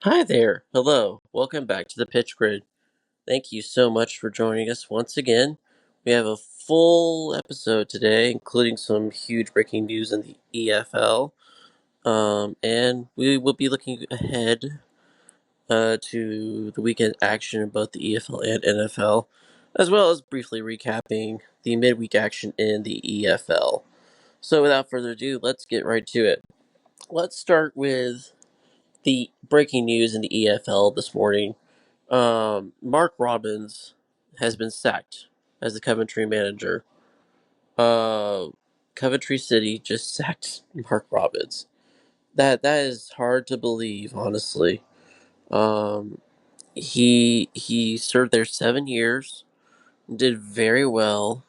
Hi there. Hello. Welcome back to the Pitch Grid. Thank you so much for joining us once again. We have a full episode today, including some huge breaking news in the EFL. And we will be looking ahead to the weekend action in both the EFL and NFL, as well as briefly recapping the midweek action in the EFL. So without further ado, let's get right to it. Let's start with the breaking news in the EFL this morning. Mark Robbins has been sacked as the Coventry manager. Uh, Coventry City just sacked Mark Robbins. That is hard to believe, honestly. Um, he served there 7 years, did very well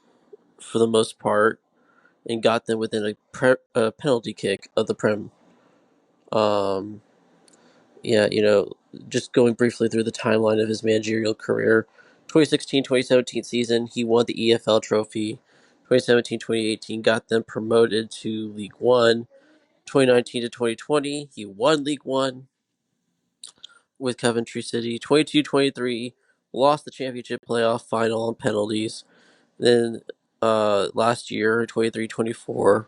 for the most part, and got them within a penalty kick of the Prem. Um, yeah, just going briefly through the timeline of his managerial career. 2016-2017 season, he won the EFL trophy. 2017-2018 got them promoted to League One. 2019 to 2020, he won League One with Coventry City. 22-23, lost the championship playoff final on penalties. Then last year, 23-24,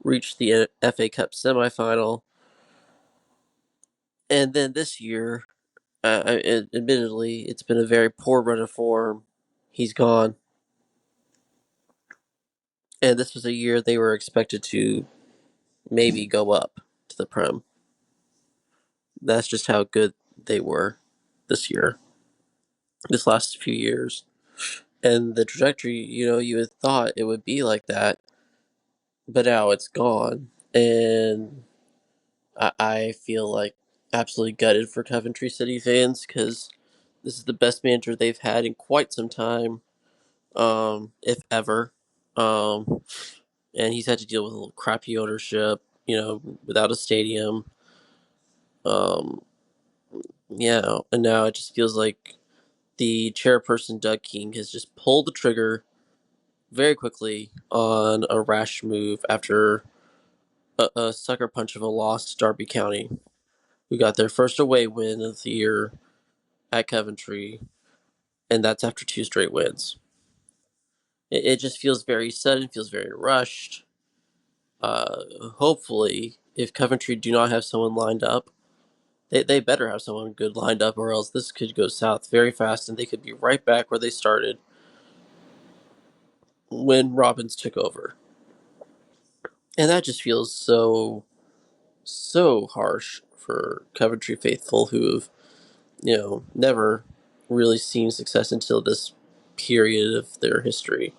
reached the FA Cup semifinal. And then this year, admittedly, it's been a very poor run of form. He's gone, and this was a year they were expected to maybe go up to the Prem. That's just how good they were this year, this last few years. And the trajectory, you had thought it would be like that, but now it's gone. And I feel like absolutely gutted for Coventry City fans because this is the best manager they've had in quite some time, if ever. Um, and he's had to deal with a little crappy ownership, without a stadium. Um, yeah, and now it just feels like the chairperson, Doug King, has just pulled the trigger very quickly on a rash move after a sucker punch of a loss to Derby County, who got their first away win of the year at Coventry, and that's after two straight wins. It just feels very sudden, feels very rushed. Hopefully, if Coventry do not have someone lined up, they better have someone good lined up, or else this could go south very fast, and they could be right back where they started when Robbins took over. And that just feels so harsh for Coventry faithful who have never really seen success until this period of their history.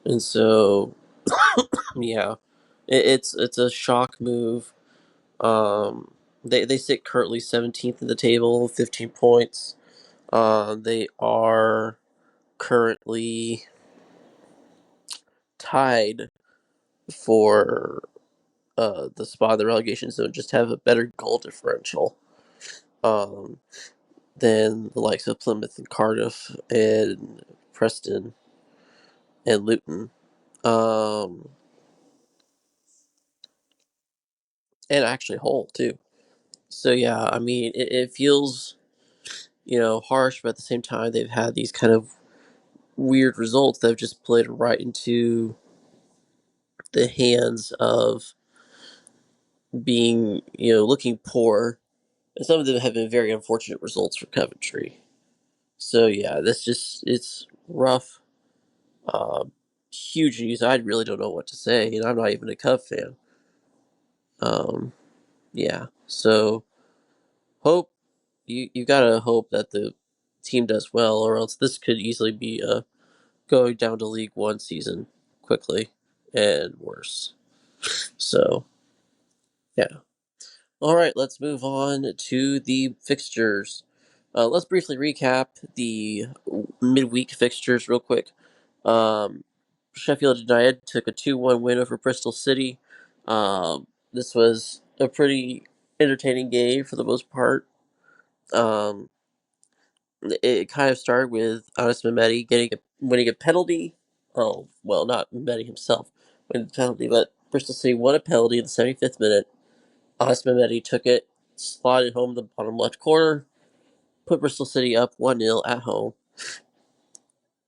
And so, yeah, it's a shock move. They sit currently 17th in the table, 15 points. They are currently tied for the spot in the relegation zone, just have a better goal differential um, than the likes of Plymouth and Cardiff and Preston and Luton. Um, and actually Hull, too. So, yeah, I mean, it feels, harsh, but at the same time, they've had these kind of weird results that have just played right into the hands of being, looking poor. And some of them have been very unfortunate results for Coventry. So yeah, it's rough. Um, Huge news. I really don't know what to say, and I'm not even a Cub fan. Um, yeah. So hope you gotta hope that the team does well, or else this could easily be going down to League One season quickly and worse. So yeah. All right, let's move on to the fixtures. Let's briefly recap the midweek fixtures real quick. Um, Sheffield United took a 2-1 win over Bristol City. This was a pretty entertaining game for the most part. Um, it kind of started with Anis Mehmeti winning a penalty. Oh, well, not Mehmeti himself winning the penalty, but Bristol City won a penalty in the 75th minute. Anis Mehmeti took it, slotted home in the bottom left corner, put Bristol City up 1-0 at home.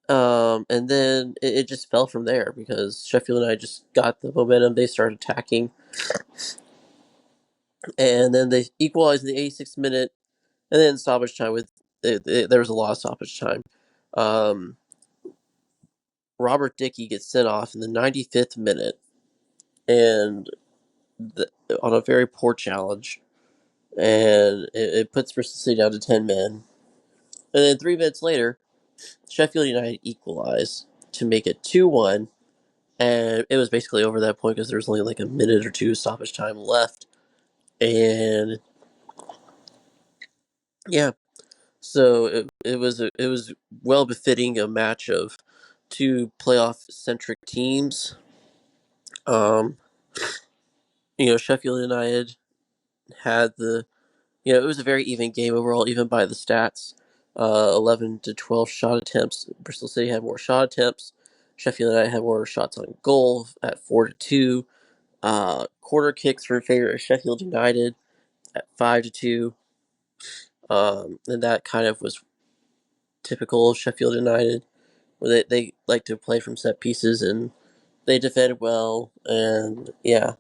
And then it just fell from there because Sheffield United just got the momentum. They started attacking. And then they equalized in the 86th minute. And then stoppage time there was a lot of stoppage time. Robert Dickey gets sent off in the 95th minute, and on a very poor challenge, and it puts Bristol City down to 10 men. And then 3 minutes later, Sheffield United equalize to make it 2-1, and it was basically over that point because there was only like a minute or two stoppage time left, and yeah, so it was well befitting a match of two playoff centric teams. Um, Sheffield United had it was a very even game overall, even by the stats. 11 to 12 shot attempts. Bristol City had more shot attempts. Sheffield United had more shots on goal at 4-2. Quarter kicks were in favor of Sheffield United at 5-2. And that kind of was typical of Sheffield United, where they like to play from set pieces and they defended well. And yeah,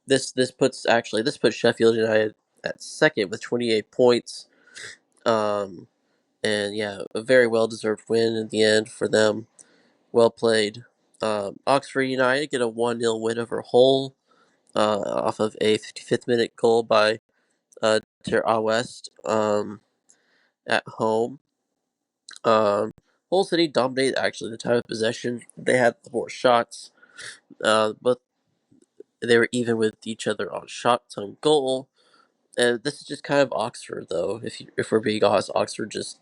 this puts Sheffield United at second with 28 points. Um, and yeah, a very well deserved win in the end for them. Well played. Oxford United get a 1-0 win over Hull off of a 55th minute goal by Ter West at home. Hull City dominated actually the time of possession. They had the more shots, but they were even with each other on shots on goal. And this is just kind of Oxford, though. If we're being honest, Oxford just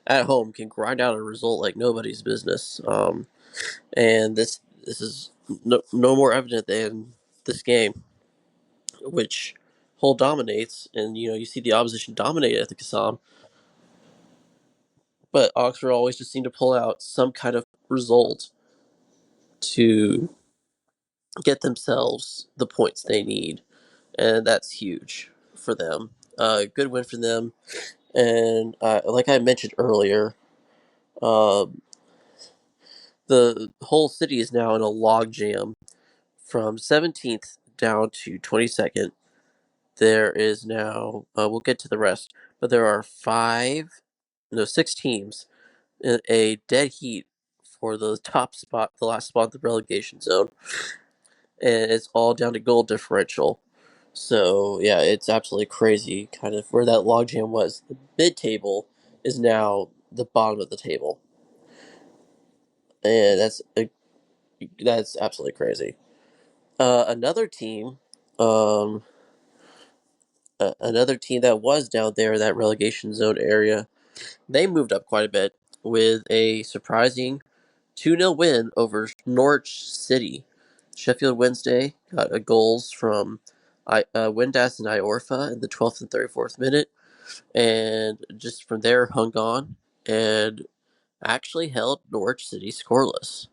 at home can grind out a result like nobody's business. And this is no more evident than this game, which Hull dominates, and you see the opposition dominate at the Qassam, but Oxford always just seem to pull out some kind of result to get themselves the points they need, and that's huge for them. Good win for them, and like I mentioned earlier, um, the whole city is now in a logjam from 17th down to 22nd. There is now, we'll get to the rest, but there are 6 teams in a dead heat for the top spot, the last spot in the relegation zone, and it's all down to goal differential. So yeah, it's absolutely crazy, kind of where that logjam was. The mid-table is now the bottom of the table, and that's absolutely crazy. Another team, um, another team that was down there in that relegation zone area, they moved up quite a bit with a surprising 2-0 win over Norwich City. Sheffield Wednesday got goals from Windass and Iorfa in the 12th and 34th minute, and just from there hung on and actually held Norwich City scoreless.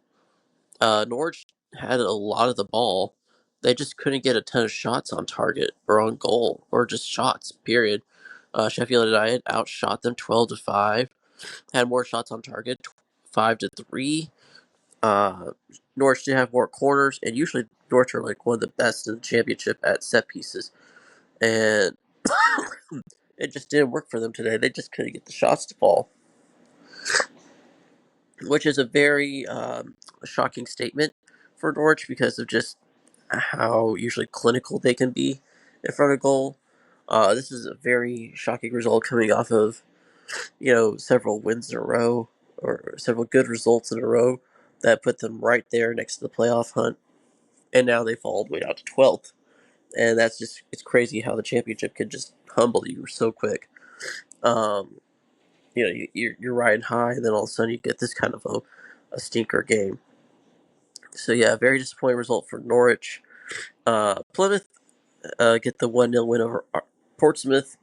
Norwich had a lot of the ball. They just couldn't get a ton of shots on target or on goal or just shots, period. Sheffield United outshot them 12-5, had more shots on target, 5-3. Norwich did have more corners, and usually Norwich are like one of the best in the championship at set pieces. And it just didn't work for them today. They just couldn't get the shots to fall, which is a very shocking statement for Norwich because of just how usually clinical they can be in front of goal. This is a very shocking result coming off of several wins in a row or several good results in a row that put them right there next to the playoff hunt, and now they fall all the way down to 12th. And it's crazy how the championship can just humble you so quick. Um, you're riding high, and then all of a sudden you get this kind of a stinker game. So yeah, very disappointing result for Norwich. Plymouth get the 1-0 win over Portsmouth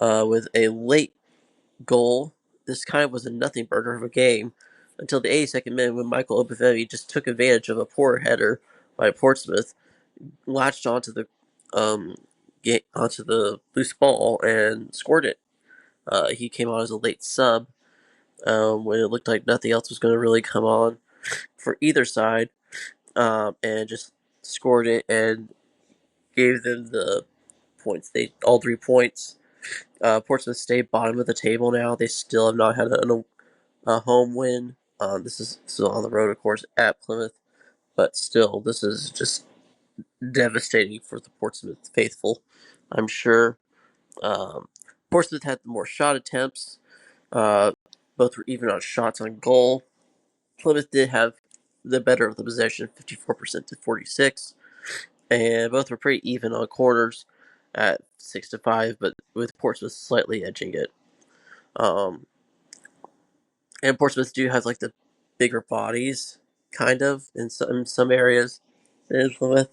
with a late goal. This kind of was a nothing burger of a game until the 82nd minute when Michael Obafemi just took advantage of a poor header by Portsmouth, latched onto the onto the loose ball and scored it. He came on as a late sub when it looked like nothing else was going to really come on for either side, and just scored it and gave them the points. They all 3 points. Portsmouth stayed bottom of the table now. They still have not had a home win. This is still on the road, of course, at Plymouth, but still, this is just devastating for the Portsmouth faithful, I'm sure. Um, Portsmouth had more shot attempts. Uh, both were even on shots on goal. Plymouth did have the better of the possession, 54% to 46, and both were pretty even on corners at 6-5, but with Portsmouth slightly edging it. Um, and Portsmouth do have like the bigger bodies, kind of in some areas. In Plymouth,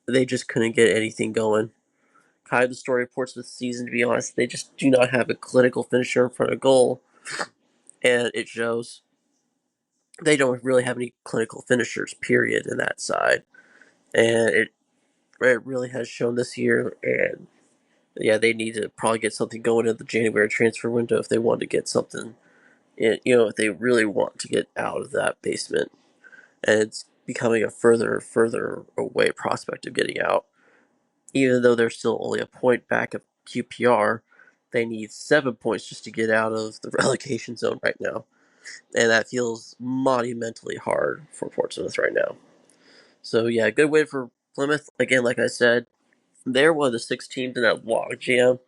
they just couldn't get anything going. Kind of the story of Portsmouth's season, to be honest. They just do not have a clinical finisher in front of goal, and it shows. They don't really have any clinical finishers, period, in that side, and it really has shown this year. And yeah, they need to probably get something going in the January transfer window if they want to get something. If they really want to get out of that basement, and it's becoming a further away prospect of getting out. Even though they're still only a point back of QPR, they need 7 points just to get out of the relegation zone right now. And that feels monumentally hard for Portsmouth right now. So yeah, good win for Plymouth. Again, like I said, they're one of the 6 teams in that log jam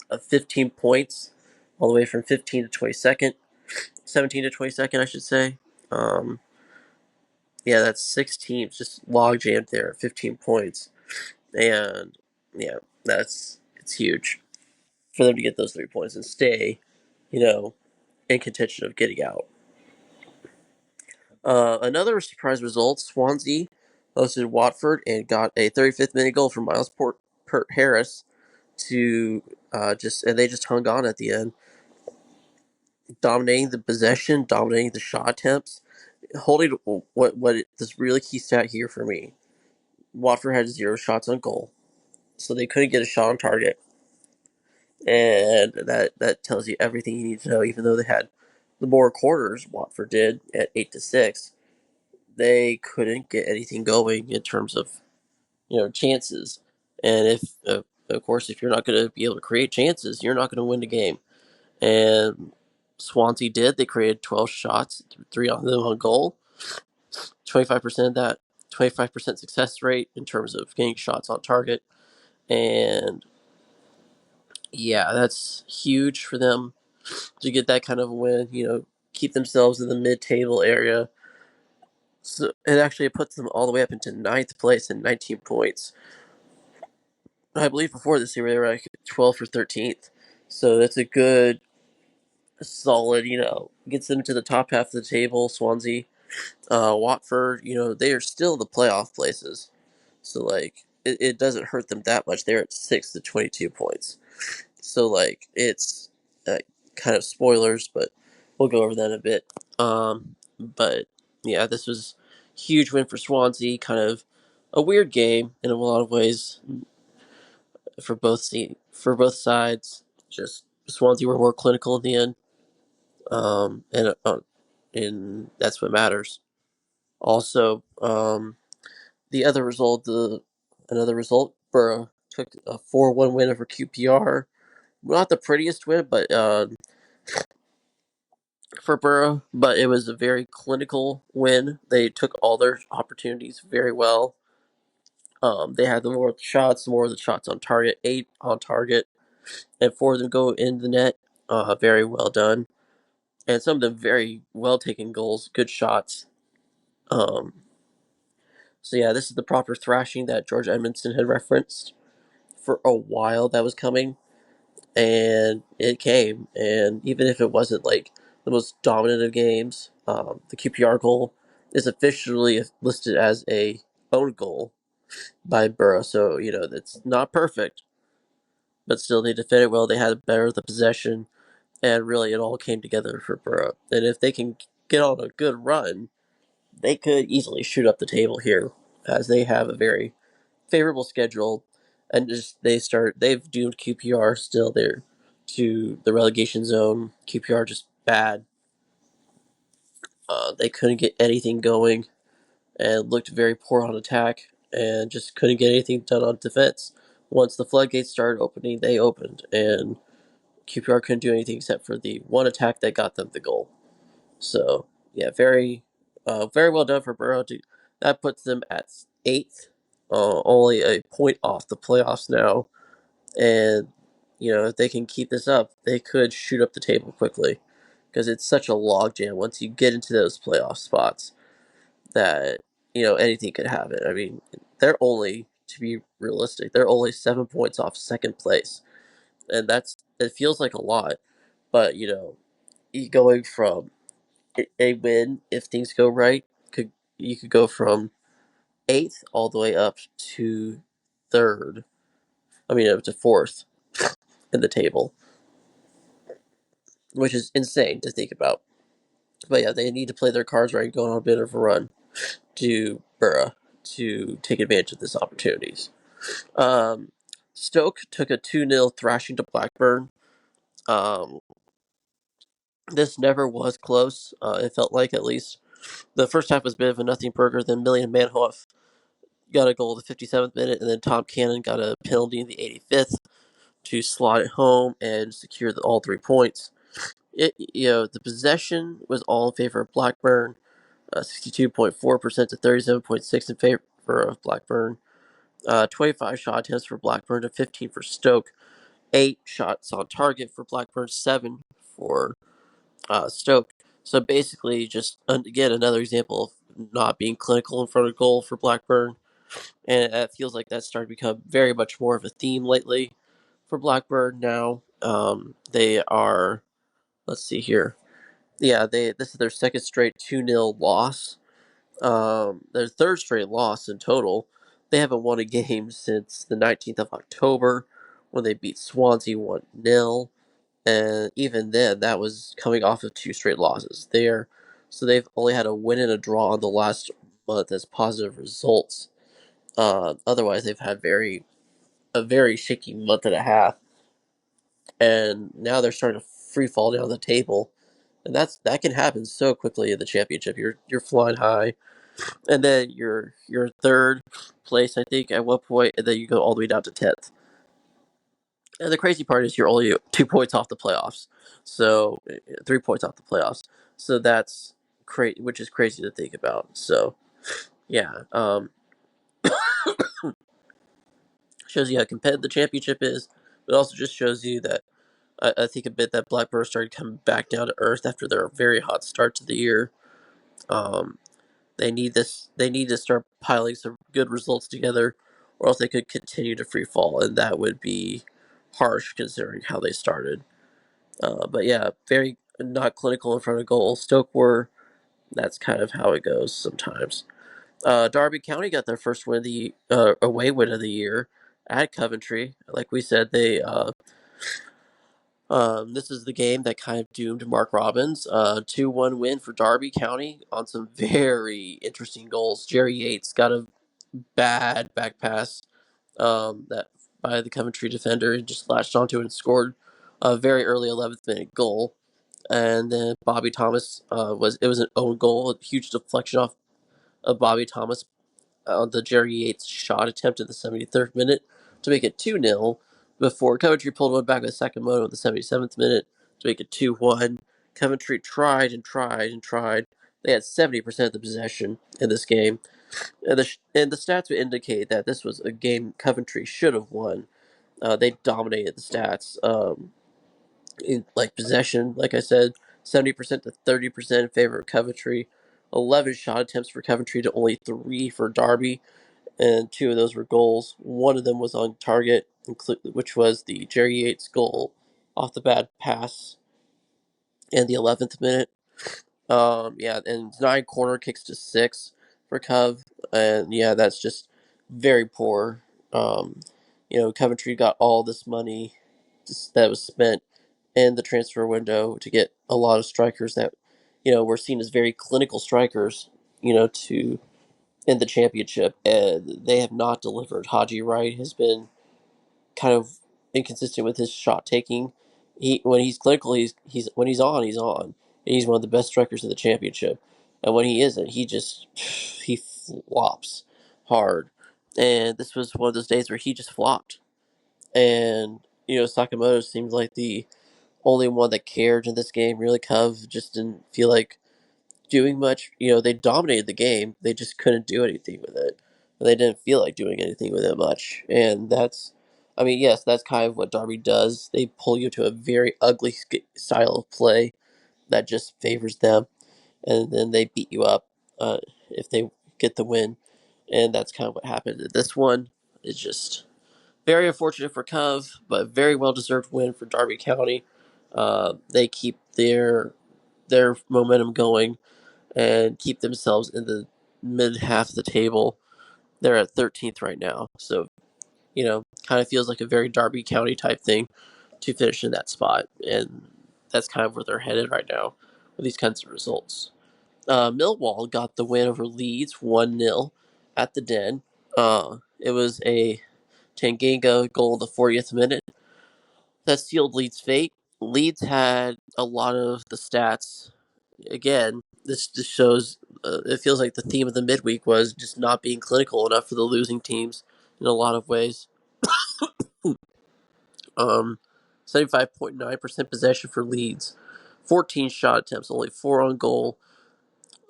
of 15 points, all the way from 15 to 22nd, 17 to 22nd, I should say. Um, yeah, that's 6 teams just log jammed there, 15 points, and yeah, it's huge for them to get those 3 points and stay, you know, in contention of getting out. Another surprise result: Swansea hosted Watford and got a 35th minute goal from Miles Pert Harris to and they just hung on at the end, dominating the possession, dominating the shot attempts, holding this really key stat here for me. Watford had 0 shots on goal, so they couldn't get a shot on target, and that tells you everything you need to know. Even though they had the more quarters, Watford did at 8-6, they couldn't get anything going in terms of chances. And if of course, if you're not going to be able to create chances, you're not going to win the game. And Swansea did. They created 12 shots, 3 on them on goal. 25% of that, 25% success rate in terms of getting shots on target. And yeah, that's huge for them to get that kind of a win. Keep themselves in the mid-table area. So it puts them all the way up into 9th place and 19 points. I believe before this year they were like 12th or 13th. So that's a good, solid, gets them to the top half of the table. Swansea, Watford, they are still the playoff places. So, like, it doesn't hurt them that much. They're at 6 to 22 points. So, like, it's kind of spoilers, but we'll go over that in a bit. But, yeah, this was a huge win for Swansea. Kind of a weird game in a lot of ways for both sides. Just Swansea were more clinical in the end, and that's what matters. Also, another result, Borough took a 4-1 win over QPR. Not the prettiest win, but for Borough, but it was a very clinical win. They took all their opportunities very well. They had the more of the shots on target, 8 on target, and 4 of them go in the net. Very well done, and some of them very well taken goals, good shots. Um, so yeah, this is the proper thrashing that George Edmondson had referenced for a while that was coming, and it came. And even if it wasn't like the most dominant of games, the QPR goal is officially listed as a own goal by Borough. So that's not perfect, but still they defended well. They had better the possession, and really it all came together for Borough. And if they can get on a good run, they could easily shoot up the table here, as they have a very favorable schedule. and just they've doomed QPR still there to the relegation zone. QPR just bad. They couldn't get anything going and looked very poor on attack and just couldn't get anything done on defense. Once the floodgates started opening, they opened, and QPR couldn't do anything except for the one attack that got them the goal. So yeah, very well done for Borough. That puts them at 8th, only a point off the playoffs now. And if they can keep this up, they could shoot up the table quickly because it's such a logjam once you get into those playoff spots that anything could happen. I mean, they're only, to be realistic, they're only 7 points off second place, and it feels like a lot, but going from a win if things go right, you could go from 8th all the way up to third. I mean, up to 4th in the table, which is insane to think about. But yeah, they need to play their cards right, going on a bit of a run to Borough to take advantage of this opportunities. Um, Stoke took a 2-0 thrashing to Blackburn. Um, this never was close. It felt like, at least. The first half was a bit of a nothing burger. Then Millian Manhoff got a goal in the 57th minute, and then Tom Cannon got a penalty in the 85th to slot it home and secure all 3 points. The possession was all in favor of Blackburn, 62.4% to 37.6% in favor of Blackburn. 25 shot attempts for Blackburn to 15 for Stoke. 8 shots on target for Blackburn, 7 for Stoke. So basically, just again another example of not being clinical in front of goal for Blackburn, and it feels like that's starting to become very much more of a theme lately for Blackburn now. They are, let's see here, yeah, this is their second straight 2-0 loss. Their third straight loss in total. They haven't won a game since the 19th of October when they beat Swansea 1-0. And even then, that was coming off of 2 straight losses. So they've only had a win and a draw in the last month as positive results. Otherwise, they've had a very shaky month and a half, and now they're starting to free fall down the table, and that can happen so quickly in the championship. You're flying high, and then you're third place, I think, at one point, and then you go all the way down to 10th. And the crazy part is you're only 2 points off the playoffs, so 3 points off the playoffs. So that's crazy, which is crazy to think about. So yeah, shows you how competitive the championship is, but also just shows you that I think a bit that Blackburn started coming back down to earth after their very hot start to the year. Um, they need this. They need to start piling some good results together, or else they could continue to free fall, and that would be harsh considering how they started. But yeah, very not clinical in front of goal. Stoke were. That's kind of how it goes sometimes. Derby County got their first win away win of the year at Coventry. Like we said, this is the game that kind of doomed Mark Robbins. 2-1 win for Derby County on some very interesting goals. Jerry Yates got a bad back pass that by the Coventry defender and just latched onto it and scored a very early 11th minute goal. And then Bobby Thomas was an own goal, a huge deflection off of Bobby Thomas on the Jerry Yates shot attempt in the 73rd minute to make it 2-0 before Coventry pulled one back in the second moment in the 77th minute to make it 2-1. Coventry tried and tried and tried. They had 70% of the possession in this game. And the stats would indicate that this was a game Coventry should have won. They dominated the stats. In like possession, like I said, 70% to 30% in favor of Coventry. 11 shot attempts for Coventry to only 3 for Derby, and 2 of those were goals. One of them was on target, which was the Jerry Yates goal off the bad pass in the 11th minute. Yeah, and 9 corner kicks to 6 for Cov, and yeah, that's just very poor. Coventry got all this money that was spent in the transfer window to get a lot of strikers that were seen as very clinical strikers, to in the championship, and they have not delivered. Haji Wright has been kind of inconsistent with his shot taking. When he's clinical, he's when he's on, he's on. And he's one of the best strikers in the championship. And when he isn't, he flops hard. And this was one of those days where he just flopped. And Sakamoto seemed like the only one that cared in this game. Really, Cove just didn't feel like doing much. They dominated the game. They just couldn't do anything with it. They didn't feel like doing anything with it much. And yes, that's kind of what Derby does. They pull you to a very ugly style of play that just favors them, and then they beat you up if they get the win. And that's kind of what happened. This one is just very unfortunate for Cove, but very well deserved win for Derby County. They keep their momentum going and keep themselves in the mid half of the table. They're at 13th right now, so kind of feels like a very Derby County type thing to finish in that spot, and that's kind of where they're headed right now with these kinds of results. Millwall got the win over Leeds 1-0 at the Den. It was a Tanganga goal in the 40th minute that sealed Leeds' fate. Leeds had a lot of the stats. Again, this just shows it feels like the theme of the midweek was just not being clinical enough for the losing teams in a lot of ways. 75.9% possession for Leeds, 14 shot attempts, only 4 on goal.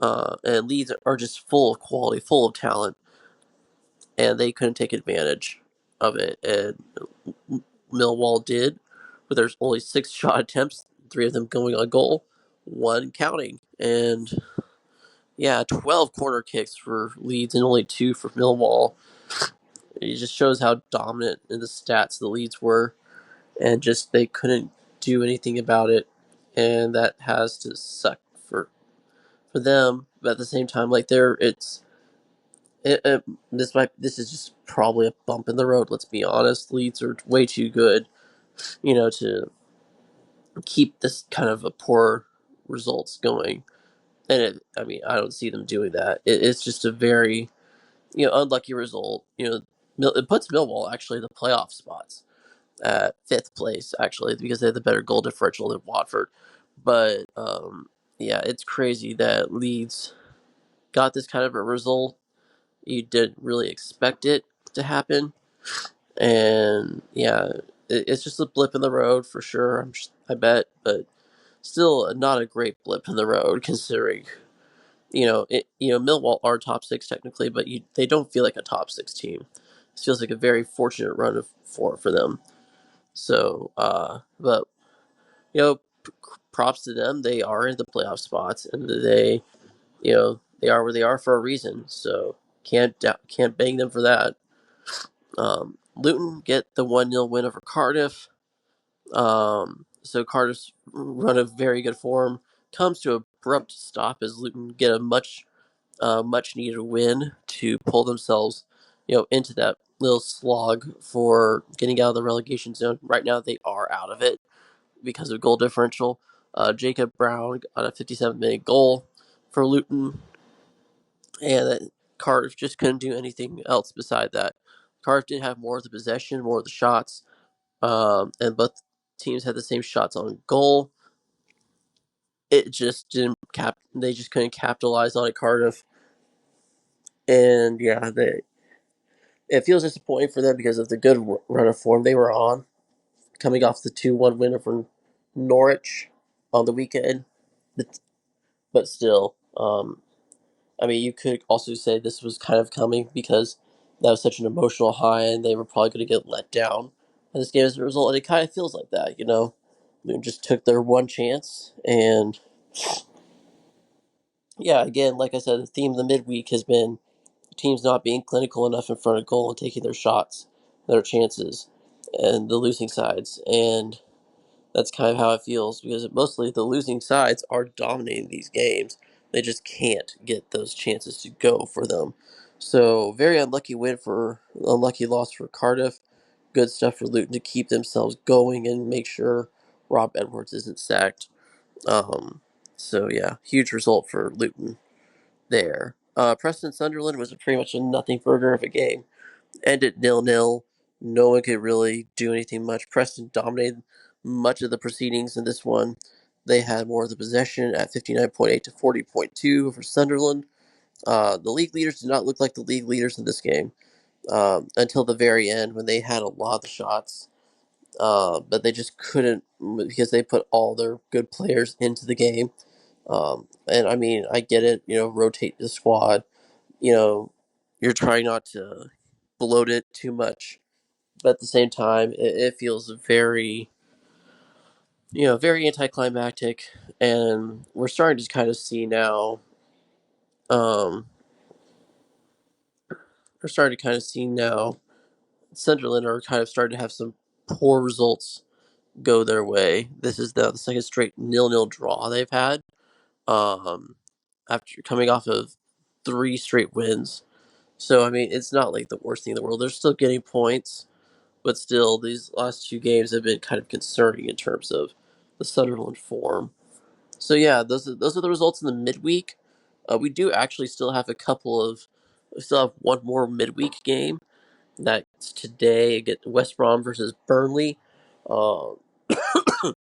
And Leeds are just full of quality, full of talent, and they couldn't take advantage of it. And Millwall did, but there's only 6 shot attempts, 3 of them going on goal, 1 counting. And 12 corner kicks for Leeds and only 2 for Millwall. It just shows how dominant in the stats the Leeds were, and just they couldn't do anything about it, and that has to suck for them. But at the same time, like this is just probably a bump in the road. Let's be honest, Leeds are way too good, to keep this kind of a poor results going. And I don't see them doing that. It's just a very unlucky result. It puts Millwall actually in the playoff spots at 5th place, actually, because they have the better goal differential than Watford. But it's crazy that Leeds got this kind of a result. You didn't really expect it to happen, and it's just a blip in the road for sure. I bet, but still not a great blip in the road considering Millwall are top 6 technically, but they don't feel like a top 6 team. It feels like a very fortunate run for them. So, but props to them. They are in the playoff spots, and they are where they are for a reason. So can't bang them for that. Luton get the 1-0 win over Cardiff. So Cardiff's run of very good form comes to abrupt stop as Luton get a much needed win to pull themselves into that little slog for getting out of the relegation zone. Right now they are out of it because of goal differential. Jacob Brown got a 57-minute goal for Luton, and Cardiff just couldn't do anything else beside that. Cardiff did have more of the possession, more of the shots, and both teams had the same shots on goal. It just didn't They just couldn't capitalize on it, Cardiff, and it feels disappointing for them because of the good run of form they were on, coming off the 2-1 win over Norwich on the weekend. But still, you could also say this was kind of coming because that was such an emotional high, and they were probably going to get let down in this game as a result. And it kind of feels like that, They just took their one chance, and again, like I said, the theme of the midweek has been teams not being clinical enough in front of goal and taking their shots, their chances, and the losing sides. And that's kind of how it feels because mostly the losing sides are dominating these games. They just can't get those chances to go for them. So very unlucky loss for Cardiff. Good stuff for Luton to keep themselves going and make sure Rob Edwards isn't sacked. Huge result for Luton there. Preston Sunderland was pretty much a nothing burger of a game. Ended 0-0. No one could really do anything much. Preston dominated much of the proceedings in this one. They had more of the possession at 59.8 to 40.2 for Sunderland. The league leaders did not look like the league leaders in this game until the very end when they had a lot of the shots. But they just couldn't because they put all their good players into the game. And I mean, I get it, rotate the squad. You know, you're trying not to bloat it too much, but at the same time, it feels very, very anticlimactic. And we're starting to kind of see now, um, we're starting to kind of see now, Sunderland are kind of starting to have some poor results go their way. This is the second straight nil-nil draw they've had. Um, After coming off of three straight wins. So I mean, it's not like the worst thing in the world. They're still getting points, but still, these last two games have been kind of concerning in terms of the Sunderland form. So yeah, those are the results in the midweek. We do actually still have we still have one more midweek game. That's today against West Brom versus Burnley. Uh,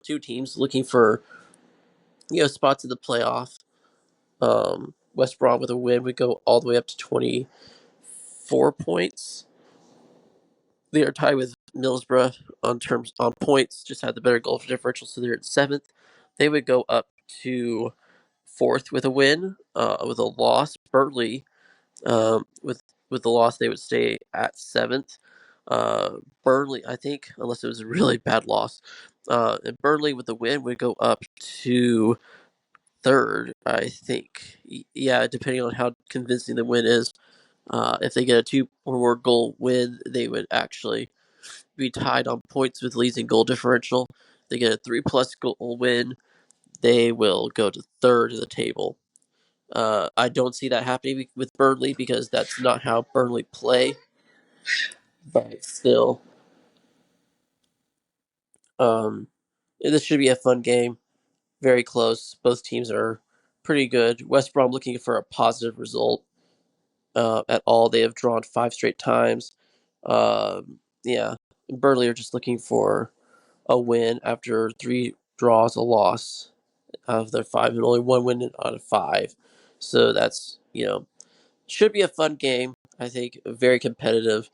Two teams looking for spots in the playoff. West Brom with a win would go all the way up to 24 points. They are tied with Middlesbrough on points, just had the better goal differential, so they're at seventh. They would go up to fourth with a win. With a loss, Burnley with the loss they would stay at seventh. Burnley, I think, unless it was a really bad loss, and Burnley with the win would go up to third, I think. Yeah, depending on how convincing the win is. If they get a two or more goal win, they would actually be tied on points with Leeds in goal differential. If they get a 3+ goal win, they will go to third in the table. I don't see that happening with Burnley because that's not how Burnley play. But still, um, this should be a fun game. Very close. Both teams are pretty good. West Brom looking for a positive result at all. They have drawn 5 straight times. Yeah, Burnley are just looking for a win after 3 draws, a loss out of their 5, and only one win out of 5. So that's should be a fun game. I think very competitive.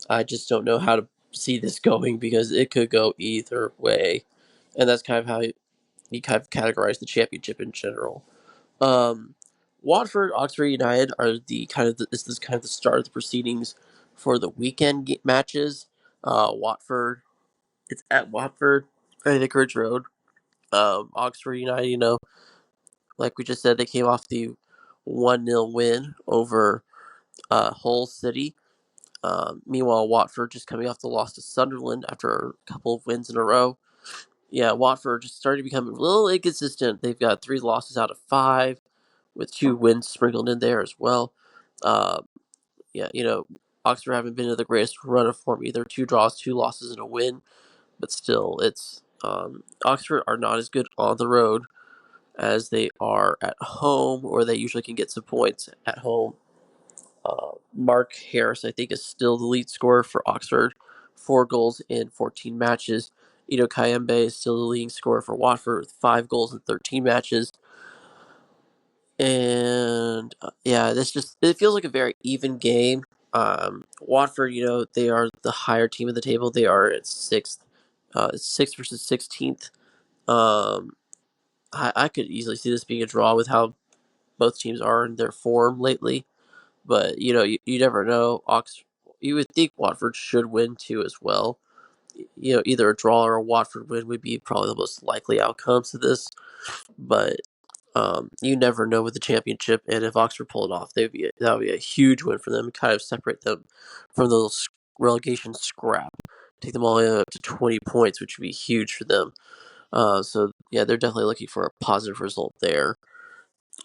I just don't know how to see this going because it could go either way, and that's kind of how you kind of categorize the championship in general. Um, Watford, Oxford United are this is kind of the start of the proceedings for the weekend matches. Watford, it's at Watford, Vicarage Road. Oxford United, like we just said, they came off the 1-0 win over Hull City. Meanwhile, Watford just coming off the loss to Sunderland after a couple of wins in a row. Yeah, Watford just started to become a little inconsistent. They've got 3 losses out of 5, with 2 wins sprinkled in there as well. Uh, yeah, Oxford haven't been in the greatest run of form either. 2 draws, 2 losses, and a win. But still, it's Oxford are not as good on the road as they are at home, or they usually can get some points at home. Mark Harris, I think, is still the lead scorer for Oxford, 4 goals in 14 matches. Ito Kayembe is still the leading scorer for Watford with 5 goals in 13 matches. And yeah, it feels like a very even game. Watford, they are the higher team of the table. They are at sixth, 6th versus 16th. Um, I could easily see this being a draw with how both teams are in their form lately. But you never know. You would think Watford should win too as well. Either a draw or a Watford win would be probably the most likely outcomes to this. But you never know with the championship, and if Oxford pull it off, that would be a huge win for them. Kind of separate them from the relegation scrap, take them all the way up to 20 points, which would be huge for them. So yeah, they're definitely looking for a positive result there.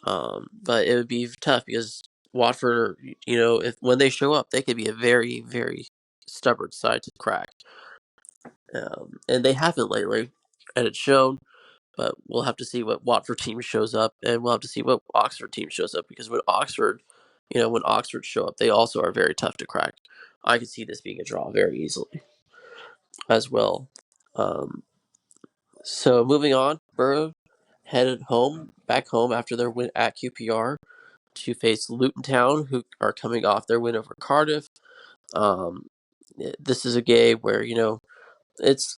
But it would be tough because Watford, if when they show up, they could be a very, very stubborn side to crack. And they haven't lately, and it's shown. But we'll have to see what Watford team shows up, and we'll have to see what Oxford team shows up. Because when Oxford when Oxford show up, they also are very tough to crack. I could see this being a draw very easily as well. Um, so moving on, Borough headed back home after their win at QPR to face Luton Town, who are coming off their win over Cardiff. Um, this is a game where it's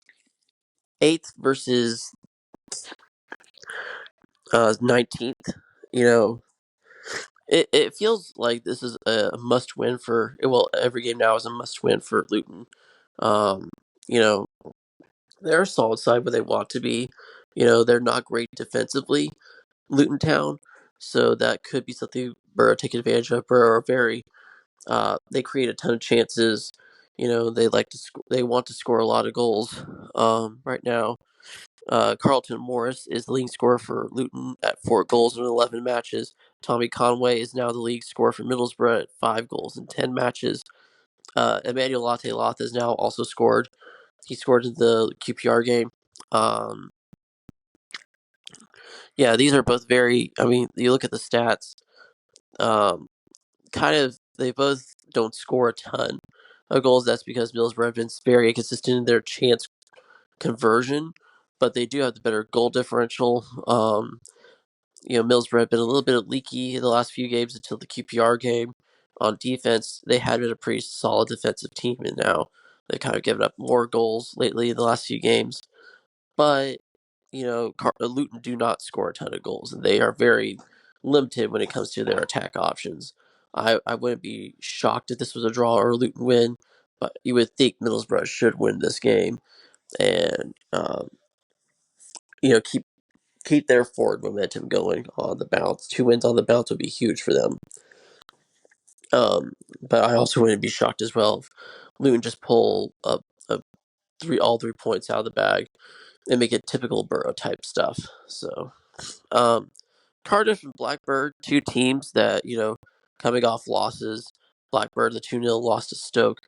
8th versus 19th. It feels like this is a must win for, well, every game now is a must win for Luton. Um, you know, they're a solid side where they want to be. They're not great defensively, Luton Town, so that could be something Borough take advantage of. Borough are they create a ton of chances. They like to they want to score a lot of goals. Right now, Carlton Morris is the leading scorer for Luton at 4 goals in 11 matches. Tommy Conway is now the league scorer for Middlesbrough at 5 goals in 10 matches. Emmanuel Latte has now also scored. He scored in the QPR game. Um, yeah, these are both very. I mean, you look at the stats. Kind of, they both don't score a ton of goals. That's because Middlesbrough have been very inconsistent in their chance conversion, but they do have the better goal differential. Middlesbrough have been a little bit leaky in the last few games until the QPR game. On defense, they had been a pretty solid defensive team, and now they've kind of given up more goals lately in the last few games. But Luton do not score a ton of goals, and they are very limited when it comes to their attack options. I wouldn't be shocked if this was a draw or a Luton win, but you would think Middlesbrough should win this game and keep their forward momentum going on the bounce. 2 wins on the bounce would be huge for them. But I also wouldn't be shocked as well if Luton just pull all 3 points out of the bag and make it typical Borough type stuff. So, Cardiff and Blackburn, 2 teams that coming off losses. Blackburn, the 2-0 loss to Stoke.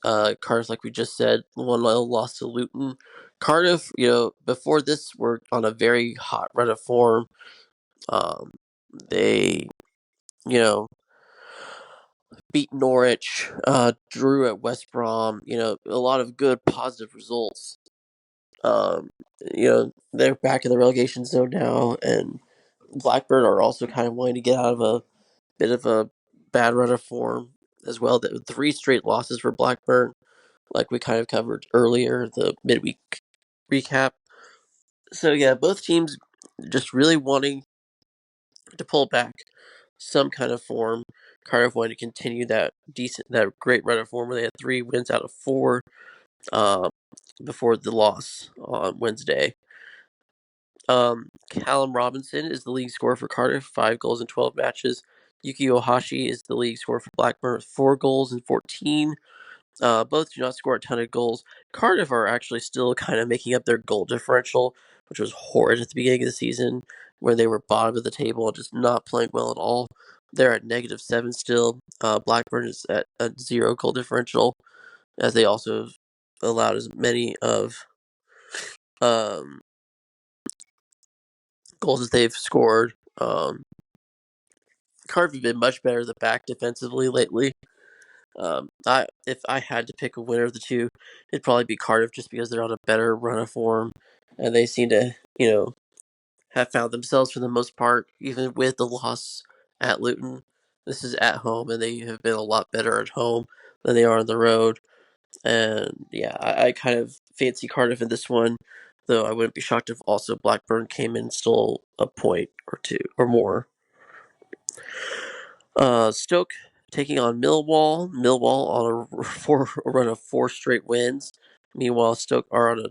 Cardiff, like we just said, 1-0 loss to Luton. Cardiff, before this, were on a very hot run of form. They, you know, beat Norwich, drew at West Brom. A lot of good positive results. Um, they're back in the relegation zone now, and Blackburn are also kind of wanting to get out of a bit of a bad run of form as well. That 3 straight losses for Blackburn, like we kind of covered earlier, the midweek recap. So yeah, both teams just really wanting to pull back some kind of form. Cardiff wanted to continue that great run of form where they had 3 wins out of 4 um, before the loss on Wednesday. Callum Robinson is the league scorer for Cardiff, 5 goals in 12 matches. Yuki Ohashi is the league scorer for Blackburn with 4 goals in 14. Both do not score a ton of goals. Cardiff are actually still kind of making up their goal differential, which was horrid at the beginning of the season, where they were bottom of the table and just not playing well at all. They're at -7 still. Blackburn is at a 0 goal differential, as they also allowed as many of um, goals as they've scored. Cardiff have been much better at the back defensively lately. If I had to pick a winner of the two, it'd probably be Cardiff, just because they're on a better run of form, and they seem to, have found themselves for the most part, even with the loss at Luton. This is at home, and they have been a lot better at home than they are on the road. And yeah, I kind of fancy Cardiff in this one, though I wouldn't be shocked if also Blackburn came in and stole a point or 2 or more. Stoke taking on Millwall. Millwall on a run of 4 straight wins. Meanwhile, Stoke are on a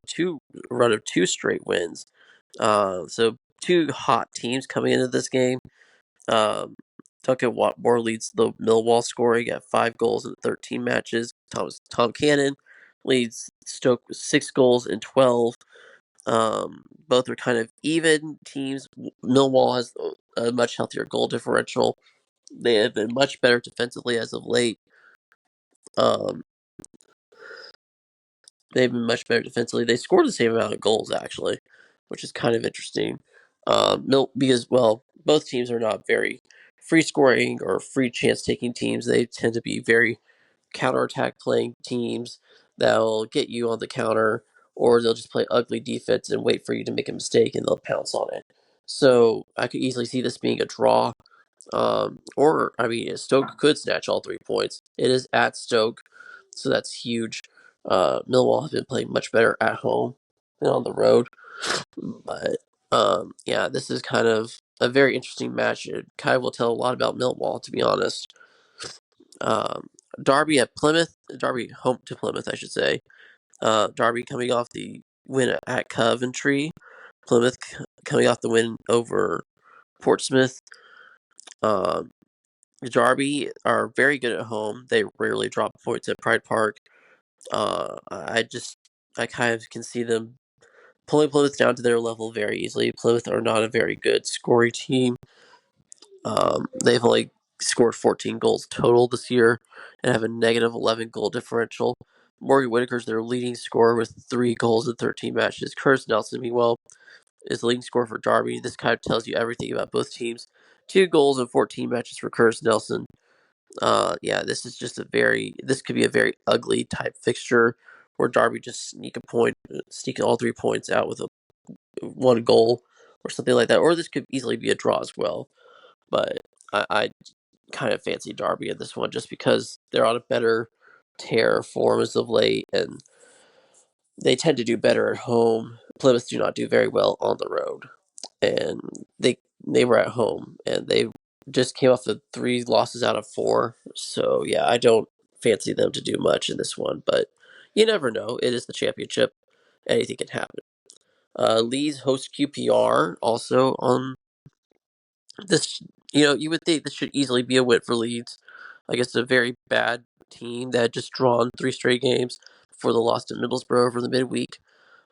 run of 2 straight wins. So 2 hot teams coming into this game. Duncan Watmore leads the Millwall scoring at 5 goals in 13 matches. Tom Cannon leads Stoke with 6 goals in 12. Both are kind of even teams. Millwall has a much healthier goal differential. They have been much better defensively as of late. They've been much better defensively. They scored the same amount of goals, actually, which is kind of interesting. Because, well, both teams are not very free scoring or free chance taking teams. They tend to be very counterattack playing teams that'll get you on the counter, or they'll just play ugly defense and wait for you to make a mistake and they'll pounce on it. So I could easily see this being a draw. Or I mean, Stoke could snatch all 3 points. It is at Stoke, so that's huge. Millwall have been playing much better at home than on the road, but yeah, this is kind of a very interesting match. It kind of will tell a lot about Millwall, to be honest. Um, Derby at Plymouth, Derby home to Plymouth, I should say. Derby coming off the win at Coventry, Plymouth coming off the win over Portsmouth. Um, Derby are very good at home. They rarely drop points at Pride Park. I kind of can see them pulling Plymouth down to their level very easily. Plymouth are not a very good scoring team. They've only scored 14 goals total this year and have a negative 11 goal differential. Morgan Whitaker's their leading scorer with 3 goals in 13 matches. Curtis Nelson, meanwhile, is the leading scorer for Derby. This kind of tells you everything about both teams. 2 goals in 14 matches for Curtis Nelson. Yeah, this could be a very ugly type fixture where Derby just sneak all 3 points out with a 1 goal or something like that. Or this could easily be a draw as well. But I kind of fancy Derby in this one just because they're on a better tear form as of late, and they tend to do better at home. Plymouth do not do very well on the road, and they were at home and they just came off the 3 losses out of 4. So yeah, I don't fancy them to do much in this one, but you never know. It is the championship; anything can happen. Leeds host QPR also on this. You would think this should easily be a win for Leeds. I guess a very bad team that had just drawn 3 straight games before the loss to Middlesbrough over the midweek.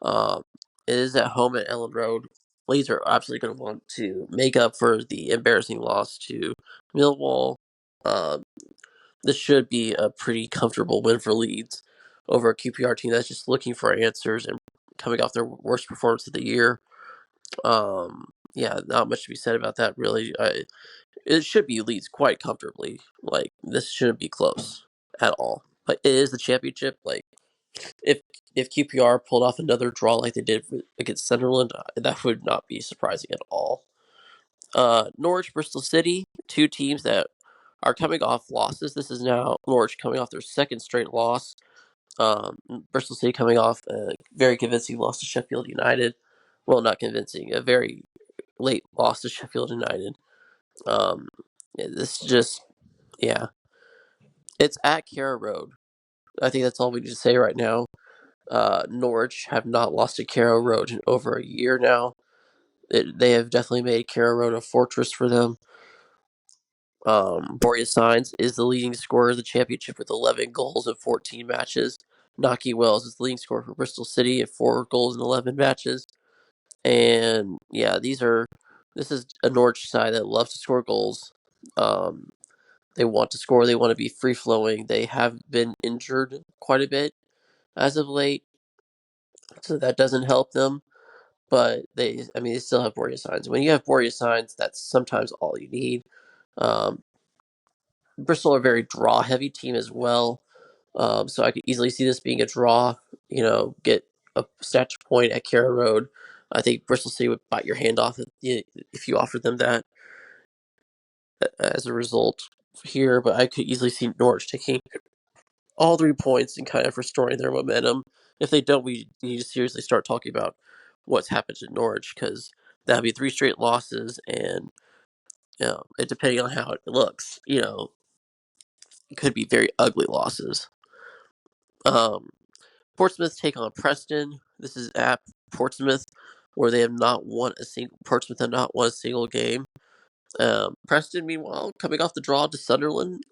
Um, it is at home at Ellen Road. Leeds are absolutely going to want to make up for the embarrassing loss to Millwall. Um, this should be a pretty comfortable win for Leeds over a QPR team that's just looking for answers and coming off their worst performance of the year. Yeah, not much to be said about that, really. It should be Leeds quite comfortably. Like, this shouldn't be close at all. But it is the championship. Like, if QPR pulled off another draw like they did against Sunderland, that would not be surprising at all. Norwich, Bristol City, 2 teams that are coming off losses. This is now Norwich coming off their second straight loss. Bristol City coming off a very convincing loss to Sheffield United. Well, not convincing, a very late loss to Sheffield United. Yeah, this just, yeah. It's at Carrow Road. I think that's all we need to say right now. Norwich have not lost to Carrow Road in over a year now. They have definitely made Carrow Road a fortress for them. Borja Sainz is the leading scorer of the championship with 11 goals in 14 matches. Naki Wells is the leading scorer for Bristol City at 4 goals in 11 matches. And yeah, this is a Norwich side that loves to score goals. They want to score. They want to be free flowing. They have been injured quite a bit as of late, so that doesn't help them. But they still have Borja Signs. When you have Borja Signs, that's sometimes all you need. Um, Bristol are a very draw heavy team as well, so I could easily see this being a draw. Get a statue point at Carrow Road. I think Bristol City would bite your hand off if you offered them that as a result here. But I could easily see Norwich taking all 3 points and kind of restoring their momentum. If they don't, we need to seriously start talking about what's happened to Norwich, because that'll be 3 straight losses, and depending on how it looks, it could be very ugly losses. Um, Portsmouth take on Preston. This is at Portsmouth, where Portsmouth have not won a single game. Preston, meanwhile, coming off the draw to Sunderland,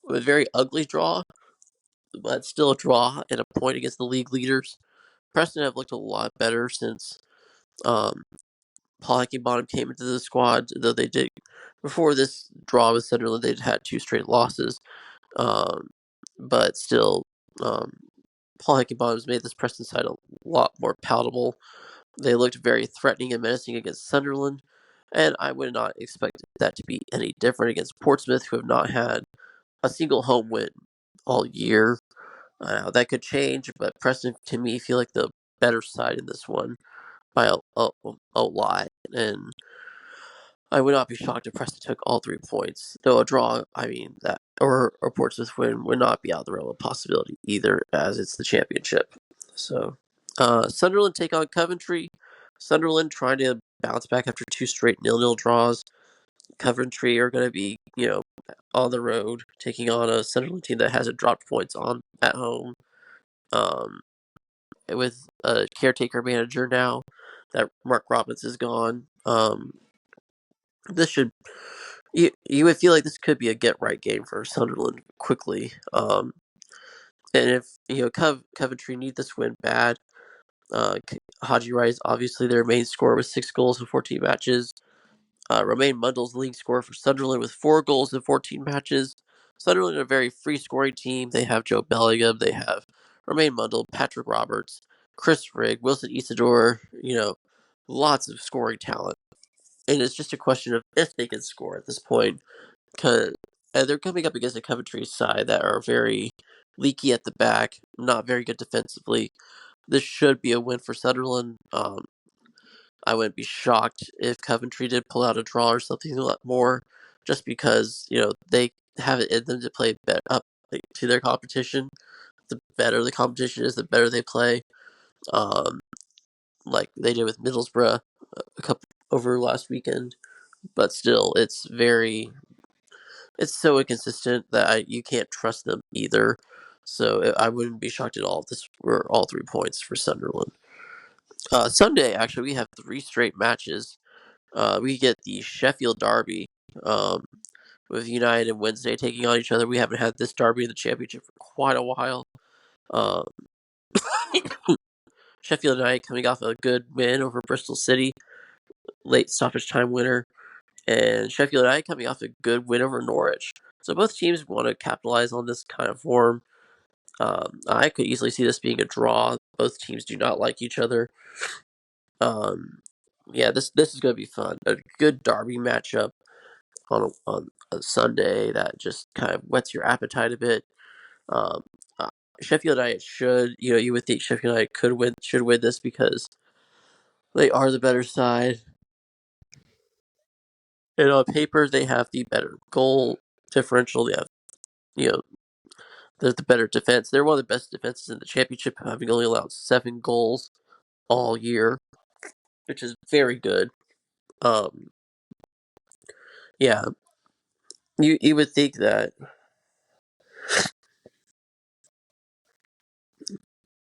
a very ugly draw, but still a draw and a point against the league leaders. Preston have looked a lot better since um, Paul Heckingbottom came into the squad, though they did before this draw with Sunderland. They'd had 2 straight losses, um, but still, Paul Heckingbottom's made this Preston side a lot more palatable. They looked very threatening and menacing against Sunderland, And I would not expect that to be any different against Portsmouth, who have not had a single home win all year. That could change, but Preston, to me, feel like the better side in this one by a lot. And I would not be shocked if Preston took all 3 points. Though a draw, I mean, that or a Portsmouth win would not be out of the realm of possibility either, as it's the championship. So, Sunderland take on Coventry. Sunderland trying to bounce back after 2 straight 0-0 draws. Coventry are going to be, on the road taking on a Sunderland team that hasn't dropped points on at home. With a caretaker manager now that Mark Robbins is gone. This should you would feel like this could be a get right game for Sunderland quickly. And if Coventry need this win bad, Haji Wright is obviously their main scorer with 6 goals in 14 matches. Romain Mundle's the leading scorer for Sunderland with 4 goals in 14 matches. Sunderland are a very free scoring team. They have Joe Bellingham, they have Romain Mundle, Patrick Roberts, Chris Rigg, Wilson Isidore, lots of scoring talent. And it's just a question of if they can score at this point. Cause, and they're coming up against a Coventry side that are very leaky at the back, not very good defensively. This should be a win for Sunderland. I wouldn't be shocked if Coventry did pull out a draw or something a lot more, just because they have it in them to play up to their competition. The better the competition is, the better they play. Um, like they did with Middlesbrough a couple over last weekend. But still, it's so inconsistent that you can't trust them either. So I wouldn't be shocked at all if this were all 3 points for Sunderland. Sunday, actually, we have 3 straight matches. We get the Sheffield Derby with United and Wednesday taking on each other. We haven't had this derby in the championship for quite a while. Um, Sheffield United coming off a good win over Bristol City, late stoppage time winner, and Sheffield United coming off a good win over Norwich. So both teams want to capitalize on this kind of form. I could easily see this being a draw. Both teams do not like each other. Yeah, this is going to be fun. A good derby matchup on a Sunday that just kind of whets your appetite a bit. Um, uh, Sheffield United you would think Sheffield United should win this because they are the better side. And on paper, they have the better goal differential. They have, you know, they're the better defense. They're one of the best defenses in the championship, having only allowed 7 goals all year, which is very good. Um, yeah, you would think that.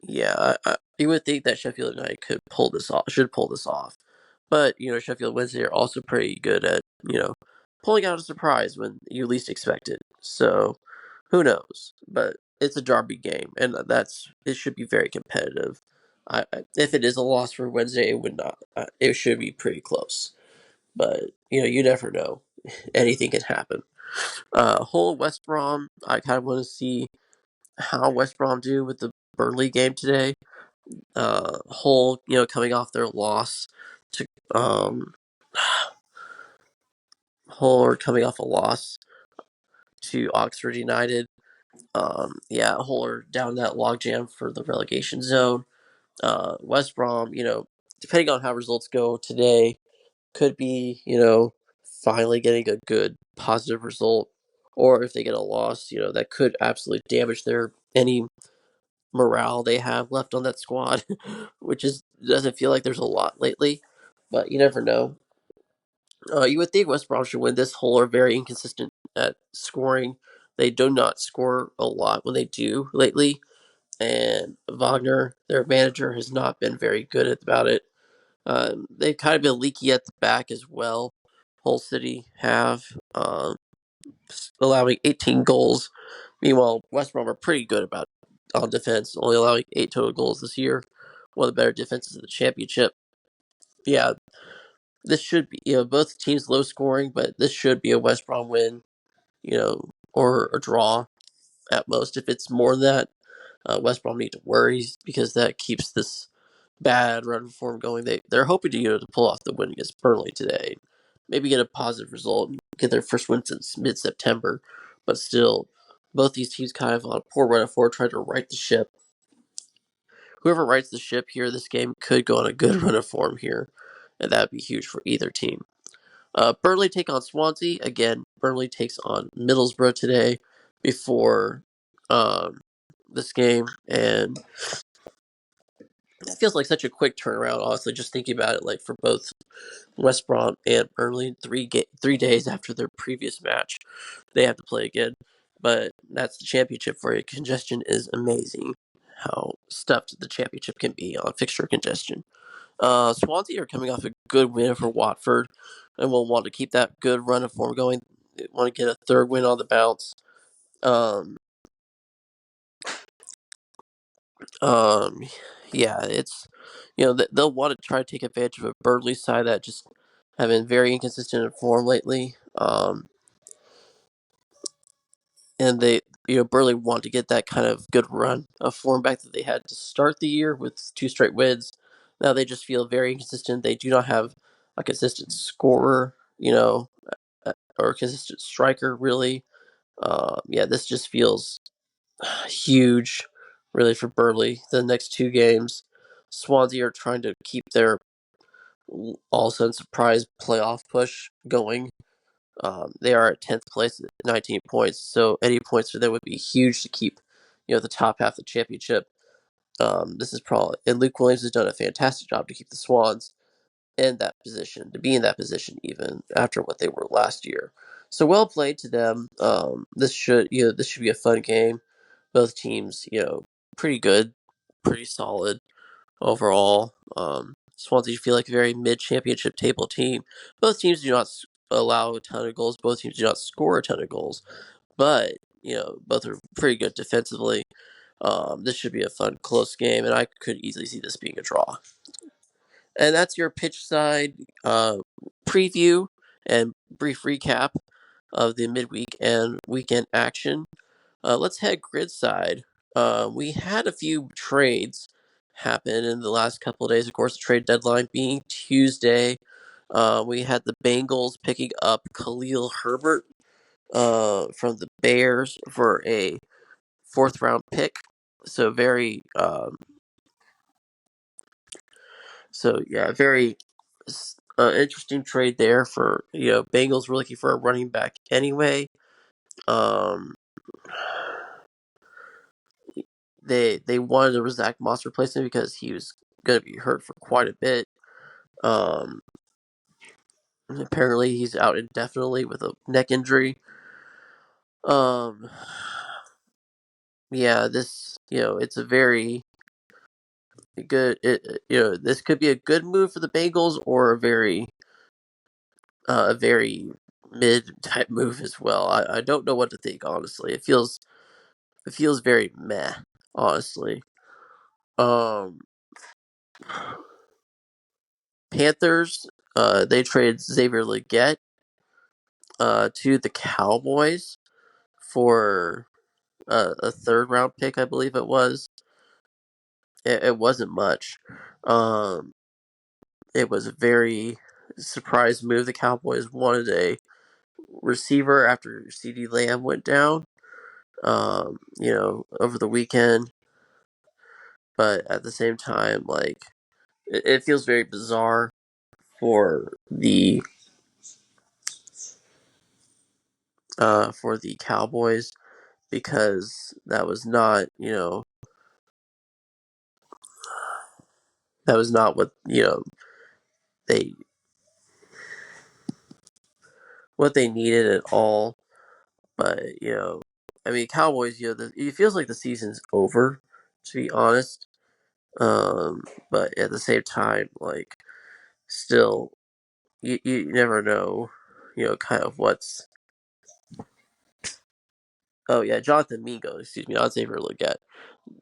Yeah, you would think that Sheffield United should pull this off. But, Sheffield Wednesday are also pretty good at, pulling out a surprise when you least expect it. So, who knows? But it's a derby game, and it should be very competitive. If it is a loss for Wednesday, it would not. It should be pretty close. But, you never know. Anything can happen. Hull West Brom, I kind of want to see how West Brom do with the Burnley game today. Hull, coming off their loss to Hull are coming off a loss to Oxford United. Yeah, Hull are down that logjam for the relegation zone. West Brom, depending on how results go today, could be, finally getting a good positive result. Or if they get a loss, that could absolutely damage their any morale they have left on that squad, which doesn't feel like there's a lot lately, but you never know. You would think West Brom should win. This Hull are very inconsistent at scoring. They do not score a lot when they do lately, and Wagner, their manager, has not been very good about it. They've kind of been leaky at the back as well. Hull City have allowing 18 goals. Meanwhile, West Brom are pretty good on defense, only allowing 8 total goals this year. One of the better defenses in the championship. Yeah, this should be, both teams low scoring, but this should be a West Brom win, or a draw at most. If it's more than that, West Brom need to worry because that keeps this bad run of form going. They're hoping to pull off the win against Burnley today. maybe get a positive result, get their first win since mid-September, but still, both these teams kind of on a poor run of form, trying to right the ship. Whoever rights the ship here, this game could go on a good run of form here, and that would be huge for either team. Burnley take on Swansea. Again, Burnley takes on Middlesbrough today before this game, and it feels like such a quick turnaround, honestly, just thinking about it, like for both West Brom and Burnley, 3 days after their previous match, they have to play again. But that's the championship for you. Congestion is amazing. How stuffed the championship can be on fixture congestion. Swansea are coming off a good win for Watford, and will want to keep that good run of form going. They want to get a third win on the bounce. Um, um, yeah, it's they'll want to try to take advantage of a Burnley side that just have been very inconsistent in form lately. And they Burnley want to get that kind of good run of form back that they had to start the year with 2 straight wins. Now they just feel very inconsistent. They do not have a consistent scorer, or a consistent striker, really. This just feels huge, really, for Burnley. The next 2 games, Swansea are trying to keep their all-sudden surprise playoff push going. They are at 10th place at 19 points, so any points for them would be huge to keep, the top half of the championship. This is probably, and Luke Williams has done a fantastic job to keep the Swans in that position, to be in that position even after what they were last year. So well played to them. This should be a fun game. Both teams, pretty good, pretty solid overall. Swansea feel like a very mid-championship table team. Both teams do not allow a ton of goals. Both teams do not score a ton of goals, but both are pretty good defensively. This should be a fun, close game, and I could easily see this being a draw. And that's your pitch side preview and brief recap of the midweek and weekend action. Let's head grid side. We had a few trades happen in the last couple of days. Of course, the trade deadline being Tuesday. We had the Bengals picking up Khalil Herbert from the Bears for a 4th-round pick. So very, very interesting trade there for Bengals were looking for a running back anyway. Um, they wanted a Zach Moss replacement because he was going to be hurt for quite a bit. Apparently he's out indefinitely with a neck injury. This it's a very good. This could be a good move for the Bengals or a very mid type move as well. I don't know what to think, honestly. It feels very meh, honestly. Um, Panthers, they traded Xavier Legette to the Cowboys for a 3rd-round pick, I believe it was. It wasn't much. It was a very surprise move. The Cowboys wanted a receiver after CeeDee Lamb went down, over the weekend. But at the same time, like, it feels very bizarre for the Cowboys, because that was not what they needed at all. But I mean, Cowboys, it feels like the season's over, to be honest. But at the same time, like, still, you never know, kind of what's. Oh yeah, Jonathan Mingo, excuse me, not Xavier Legette.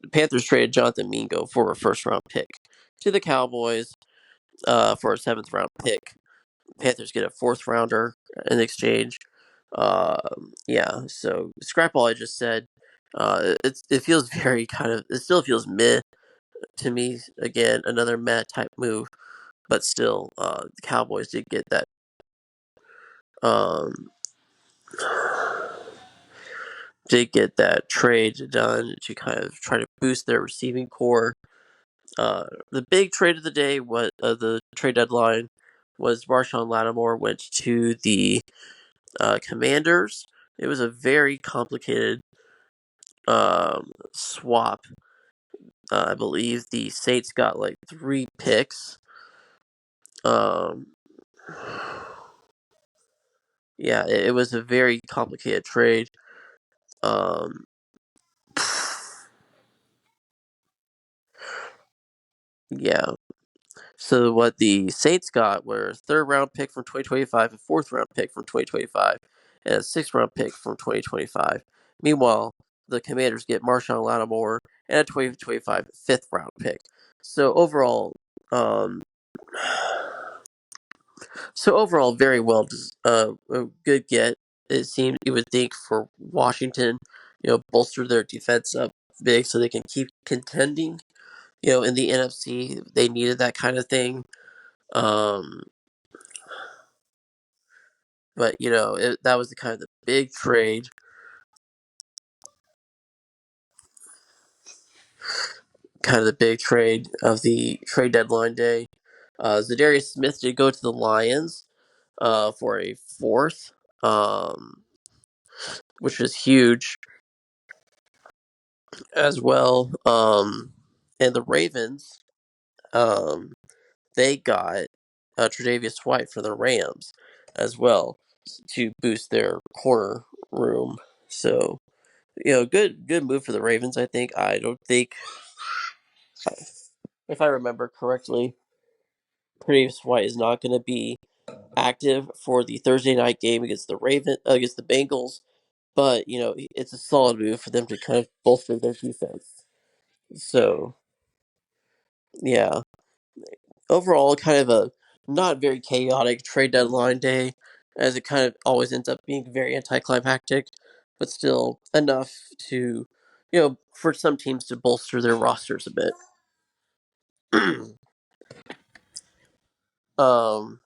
The Panthers traded Jonathan Mingo for a 1st-round pick to the Cowboys for a 7th-round pick. Panthers get a 4th-rounder in exchange. So scrap all I just said. It feels very it still feels meh to me. Again, another meh type move, but still, the Cowboys did get that um, did get that trade done to kind of try to boost their receiving core. The big trade of the day, the trade deadline, was Marshawn Lattimore went to the Commanders. It was a very complicated swap. I believe the Saints got like 3 picks. Um, yeah, it was a very complicated trade. Um, yeah. So what the Saints got were a 3rd-round pick from 2025, a 4th-round pick from 2025, and a 6th-round pick from 2025. Meanwhile, the Commanders get Marshawn Lattimore and a 2025 5th-round pick. So overall, um, very well, a good get. It seemed you would think for Washington, bolster their defense up big so they can keep contending. In the NFC, they needed that kind of thing. Um, but that was the kind of the big trade, of the trade deadline day. Zadarius Smith did go to the Lions for a 4th, which was huge as well. And the Ravens, um, they got Tre'Davious White for the Rams as well to boost their corner room. So, good move for the Ravens. I think. I don't think, if I remember correctly, Tre'Davious White is not going to be active for the Thursday night game against against the Bengals. But it's a solid move for them to kind of bolster their defense. So yeah, overall, kind of a not very chaotic trade deadline day, as it kind of always ends up being very anticlimactic, but still enough to, for some teams to bolster their rosters a bit. um,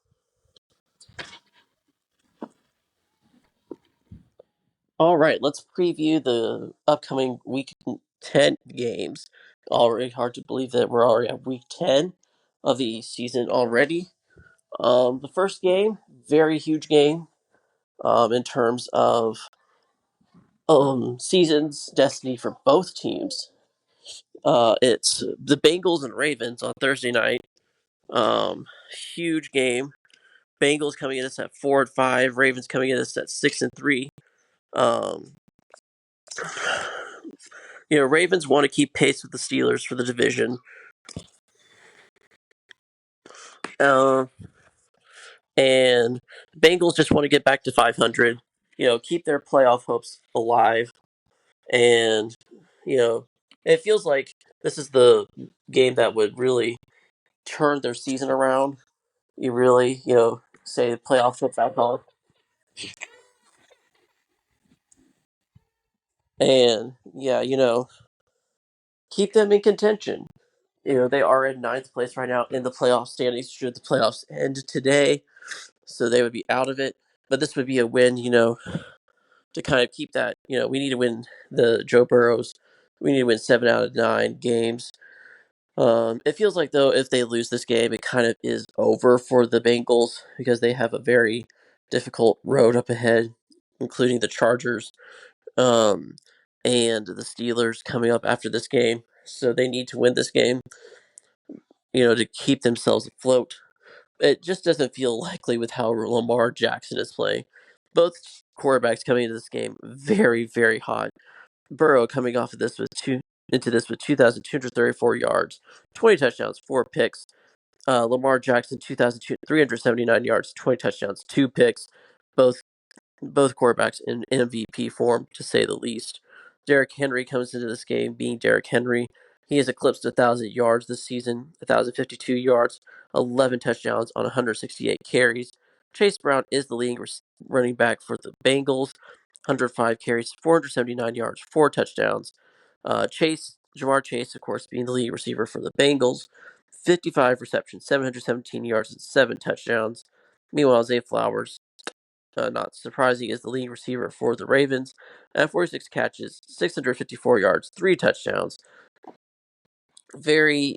all right, let's preview the upcoming Week 10 games. Already hard to believe that we're already at Week 10 of the season already. The first game, very huge game, in terms of season's destiny for both teams. It's the Bengals and Ravens on Thursday night. Huge game. Bengals coming in us at 4-5. Ravens coming in us at 6-3. Um, Ravens want to keep pace with the Steelers for the division. Uh, and Bengals just want to get back to 500. Keep their playoff hopes alive. And it feels like this is the game that would really turn their season around. You really, say playoff hopes alcoholic. And yeah, keep them in contention. They are in 9th place right now in the playoff standings should the playoffs end today. So they would be out of it. But this would be a win, to kind of keep that, we need to win the Joe Burrows. We need to win 7 out of 9 games. It feels like, though, if they lose this game, it kind of is over for the Bengals because they have a very difficult road up ahead, including the Chargers, um, and the Steelers coming up after this game. So they need to win this game, to keep themselves afloat. It just doesn't feel likely with how Lamar Jackson is playing. Both quarterbacks coming into this game very, very hot. Burrow coming off of this with 2,234 yards, 20 touchdowns, 4 picks. Lamar Jackson, 2,379 yards, 20 touchdowns, 2 picks. Both quarterbacks in MVP form, to say the least. Derrick Henry comes into this game being Derrick Henry. He has eclipsed 1,000 yards this season, 1,052 yards, 11 touchdowns on 168 carries. Chase Brown is the leading running back for the Bengals, 105 carries, 479 yards, 4 touchdowns. Jamar Chase, of course, being the leading receiver for the Bengals, 55 receptions, 717 yards, and 7 touchdowns. Meanwhile, Zay Flowers, not surprising, is the leading receiver for the Ravens at 46 catches, 654 yards, 3 touchdowns. Very,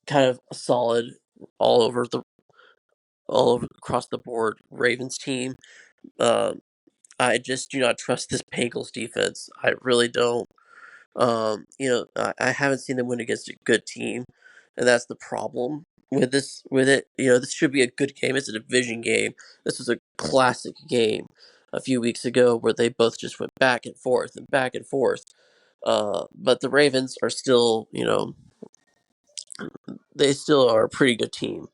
kind of solid all over the all over across the board Ravens team. Um, I just do not trust this Bengals defense. I really don't. I haven't seen them win against a good team, and that's the problem with this. With it, this should be a good game. It's a division game. This was a classic game a few weeks ago where they both just went back and forth and back and forth. But the Ravens are still, they still are a pretty good team.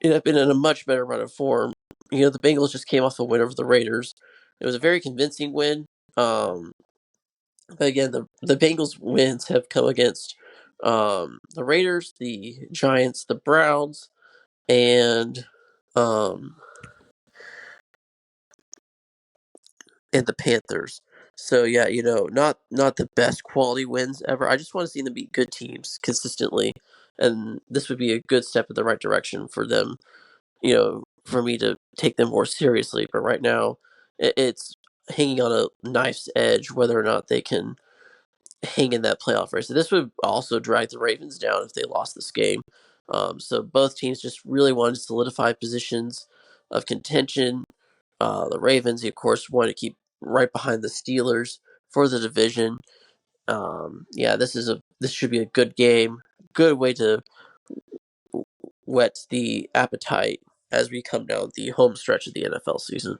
Have been in a much better run of form. The Bengals just came off a win over the Raiders. It was a very convincing win. But again, the Bengals wins have come against the Raiders, the Giants, the Browns, and um, and the Panthers. So yeah, not the best quality wins ever. I just want to see them beat good teams consistently, and this would be a good step in the right direction for them. For me to take them more seriously. But right now, it's hanging on a knife's edge whether or not they can hang in that playoff race. So this would also drag the Ravens down if they lost this game. So both teams just really wanted to solidify positions of contention. The Ravens, of course, want to keep right behind the Steelers for the division. Yeah, this should be a good game. Good way to whet the appetite as we come down the home stretch of the NFL season.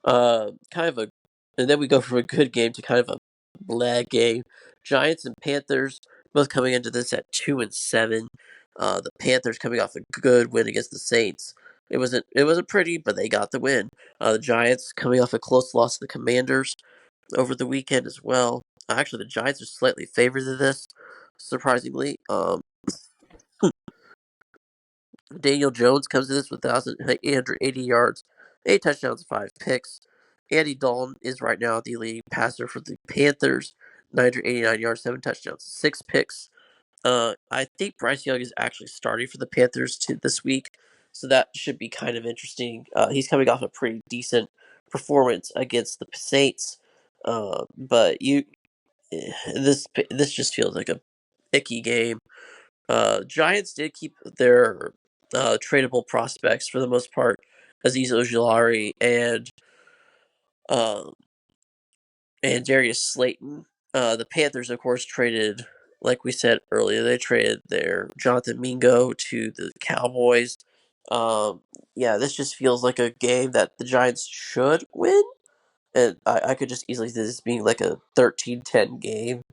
Kind of a, and then we go from a good game to kind of a blag game. Giants and Panthers both coming into this at 2-7. The Panthers coming off a good win against the Saints. It wasn't pretty, but they got the win. The Giants coming off a close loss to the Commanders over the weekend as well. Actually, the Giants are slightly favored in this, surprisingly. Daniel Jones comes to this with 1,880 yards, 8 touchdowns, 5 picks. Andy Dalton is right now the leading passer for the Panthers, 989 yards, 7 touchdowns, 6 picks. I think Bryce Young is actually starting for the Panthers this week, so that should be kind of interesting. He's coming off a pretty decent performance against the Saints, but this just feels like a icky game. Giants did keep their tradable prospects for the most part, Aziz Ojulari uh, and Darius Slayton. The Panthers, of course, traded, like we said earlier, they traded their Jonathan Mingo to the Cowboys. Um, yeah, this just feels like a game that the Giants should win, and I could just easily see this being like a 13-10 game.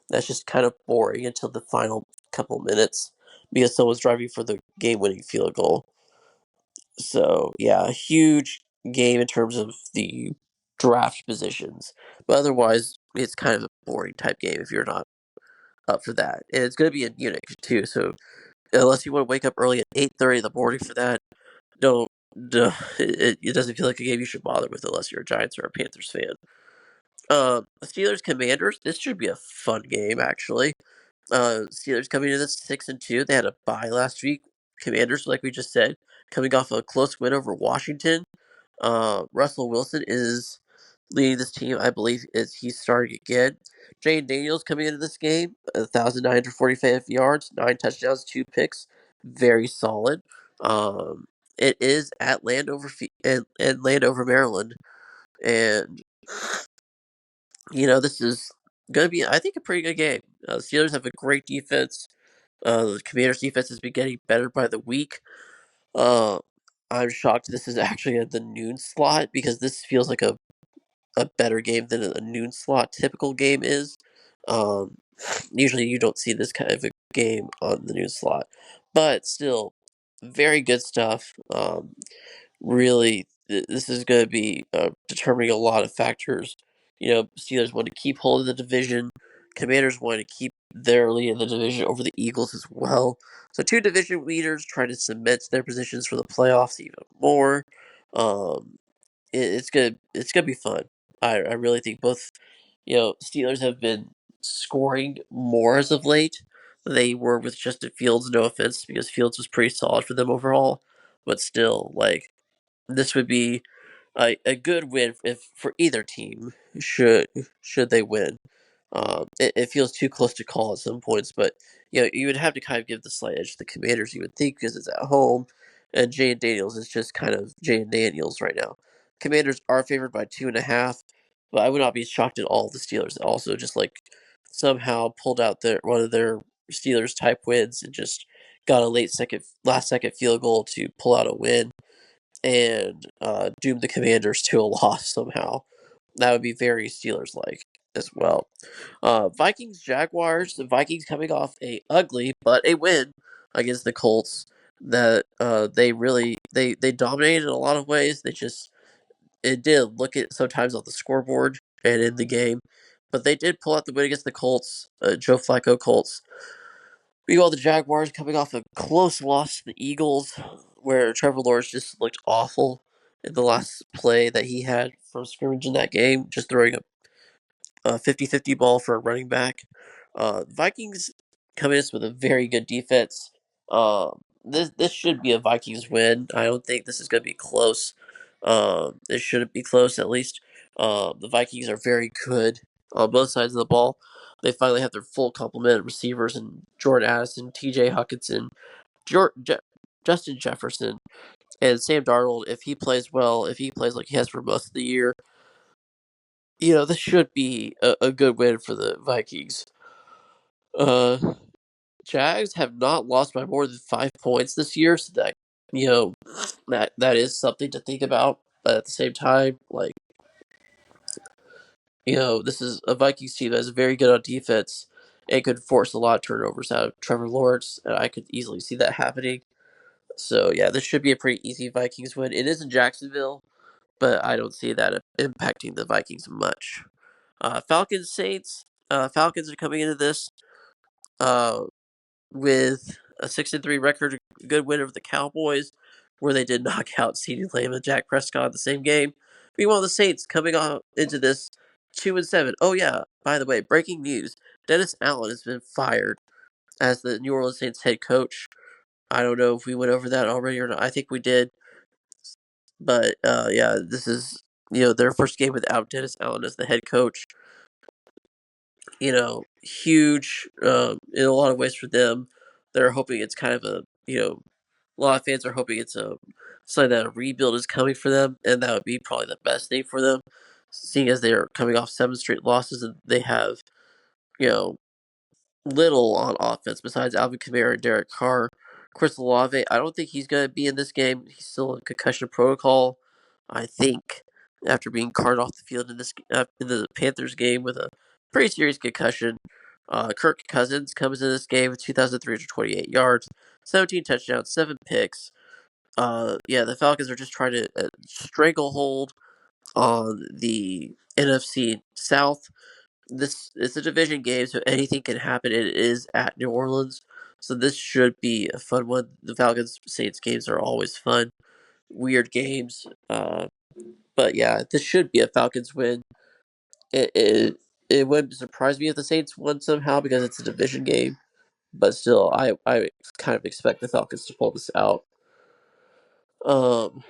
That's just kind of boring until the final couple minutes because someone's driving for the game-winning field goal. So yeah, a huge game in terms of the draft positions, but otherwise it's kind of a boring type game if you're not up for that. And it's going to be in Munich too, so unless you want to wake up early at 8:30 in the morning for that, don't. It doesn't feel like a game you should bother with unless you're a Giants or a Panthers fan. Steelers Commanders. This should be a fun game, actually. Steelers coming into this 6-2. They had a bye last week. Commanders, like we just said, coming off a close win over Washington. Russell Wilson is leading this team. I believe is he's starting again. Jane Daniels coming into this game, 1,945 yards, 9 touchdowns, 2 picks, very solid. It is at and Landover, Maryland, and this is going to be, I think, a pretty good game. The Steelers have a great defense. The Commanders' defense has been getting better by the week. Uh, I'm shocked this is actually at the noon slot because this feels like a better game than a noon slot typical game is. Um, Usually you don't see this kind of a game on the noon slot, but still, very good stuff. Really, this is going to be determining a lot of factors. Steelers want to keep hold of the division. Commanders want to keep their lead in the division over the Eagles as well. So two division leaders trying to cement their positions for the playoffs even more. Um, it's gonna be fun. I really think both Steelers have been scoring more as of late than they were with Justin Fields. No offense, because Fields was pretty solid for them overall, but still, like this would be a good win if for either team should they win. It feels too close to call at some points, but you would have to kind of give the slight edge to the Commanders. You would think because it's at home, and Jane Daniels is just kind of Jane Daniels right now. Commanders are favored by 2.5, but I would not be shocked at all if the Steelers also just like somehow pulled out their one of their Steelers type wins and just got a last second field goal to pull out a win and doom the Commanders to a loss somehow. That would be very Steelers like as well. Vikings Jaguars. The Vikings coming off a ugly but a win against the Colts. That they dominated in a lot of ways. It did look at sometimes on the scoreboard and in the game, but they did pull out the win against the Colts. Joe Flacco Colts. Meanwhile, the Jaguars coming off a close loss to the Eagles, where Trevor Lawrence just looked awful in the last play that he had from scrimmage in that game, just throwing a 50-50 ball for a running back. Vikings come in with a very good defense. This should be a Vikings win. I don't think this is going to be close. It shouldn't be close, at least. The Vikings are very good on both sides of the ball. They finally have their full complement of receivers in Jordan Addison, T.J. Hockenson, Justin Jefferson, and Sam Darnold. If he plays well, if he plays like he has for most of the year, this should be a good win for the Vikings. Uh, Jags have not lost by more than 5 points this year, so that you know that is something to think about. But at the same time, like this is a Vikings team that is very good on defense and could force a lot of turnovers out of Trevor Lawrence, and I could easily see that happening. So yeah, this should be a pretty easy Vikings win. It is in Jacksonville, but I don't see that impacting the Vikings much. Falcons Saints. Falcons are coming into this uh, with a 6-3 record, a good win over the Cowboys, where they did knock out CeeDee Lamb and Dak Prescott in the same game. Meanwhile, the Saints coming on into this 2-7. Oh yeah, by the way, breaking news: Dennis Allen has been fired as the New Orleans Saints head coach. I don't know if we went over that already or not. I think we did, but yeah, this is their first game without Dennis Allen as the head coach. Huge in a lot of ways for them. They're hoping it's kind of a lot of fans are hoping it's a sign that a rebuild is coming for them, and that would be probably the best thing for them, seeing as they are coming off 7 straight losses and they have, you know, little on offense besides Alvin Kamara and Derek Carr. Chris Olave, I don't think he's going to be in this game. He's still in concussion protocol. I think after being carted off the field in the Panthers game with a pretty serious concussion. Kirk Cousins comes in this game with 2,328 yards, 17 touchdowns, 7 picks. Yeah, the Falcons are just trying to stranglehold on the NFC South. This is a division game, so anything can happen. It is at New Orleans, so this should be a fun one. The Falcons Saints games are always fun, weird games. But yeah, this should be a Falcons win. It wouldn't surprise me if the Saints won somehow because it's a division game. But still, I kind of expect the Falcons to pull this out. Um,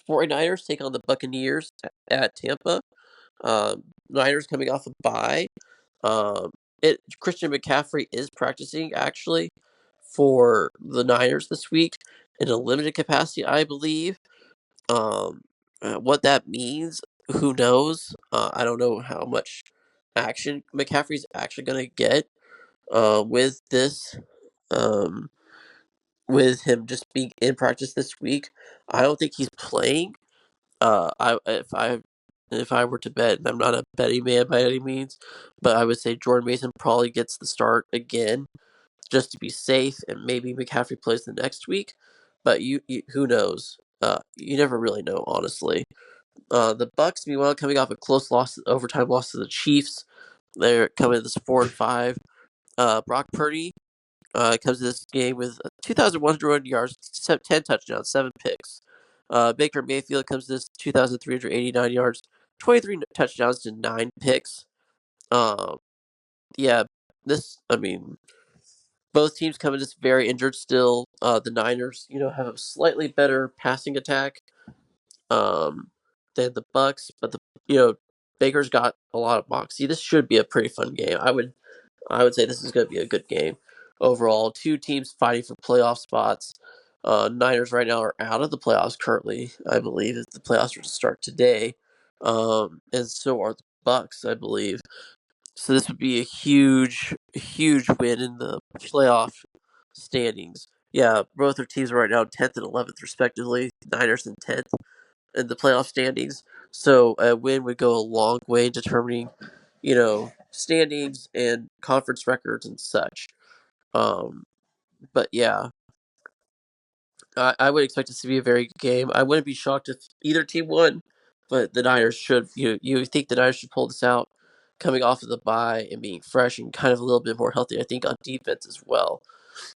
49ers take on the Buccaneers at Tampa. Niners coming off a bye. Um, Christian McCaffrey is practicing actually for the Niners this week in a limited capacity, I believe. What that means, who knows? I don't know how much action McCaffrey's actually going to get with this. Um, with him just being in practice this week, I don't think he's playing. I if I were to bet, and I'm not a betting man by any means, but I would say Jordan Mason probably gets the start again just to be safe, and maybe McCaffrey plays the next week. But you who knows? You never really know, honestly. The Bucks, meanwhile, coming off a close overtime loss to the Chiefs, they're coming to this 4-5. Brock Purdy comes to this game with 2,100 yards, 10 touchdowns, 7 picks. Baker Mayfield comes to this 2,389 yards, 23 touchdowns to 9 picks. Um, yeah, this, I mean, Both teams come in just very injured still. The Niners, have a slightly better passing attack um, than the Bucks, but you know Baker's got a lot of moxie. This should be a pretty fun game. I would say this is going to be a good game overall. Two teams fighting for playoff spots. Niners right now are out of the playoffs currently. I believe if the playoffs were to start today, and so are the Bucks, I believe. So this would be a huge, huge win in the playoff standings. Yeah, both their teams are right now 10th and 11th respectively. Niners in 10th in the playoff standings. So a win would go a long way in determining, standings and conference records and such. Um, but yeah, I would expect this to be a very good game. I wouldn't be shocked if either team won, but the Niners should. You think the Niners should pull this out, coming off of the bye and being fresh and kind of a little bit more healthy. I think on defense as well.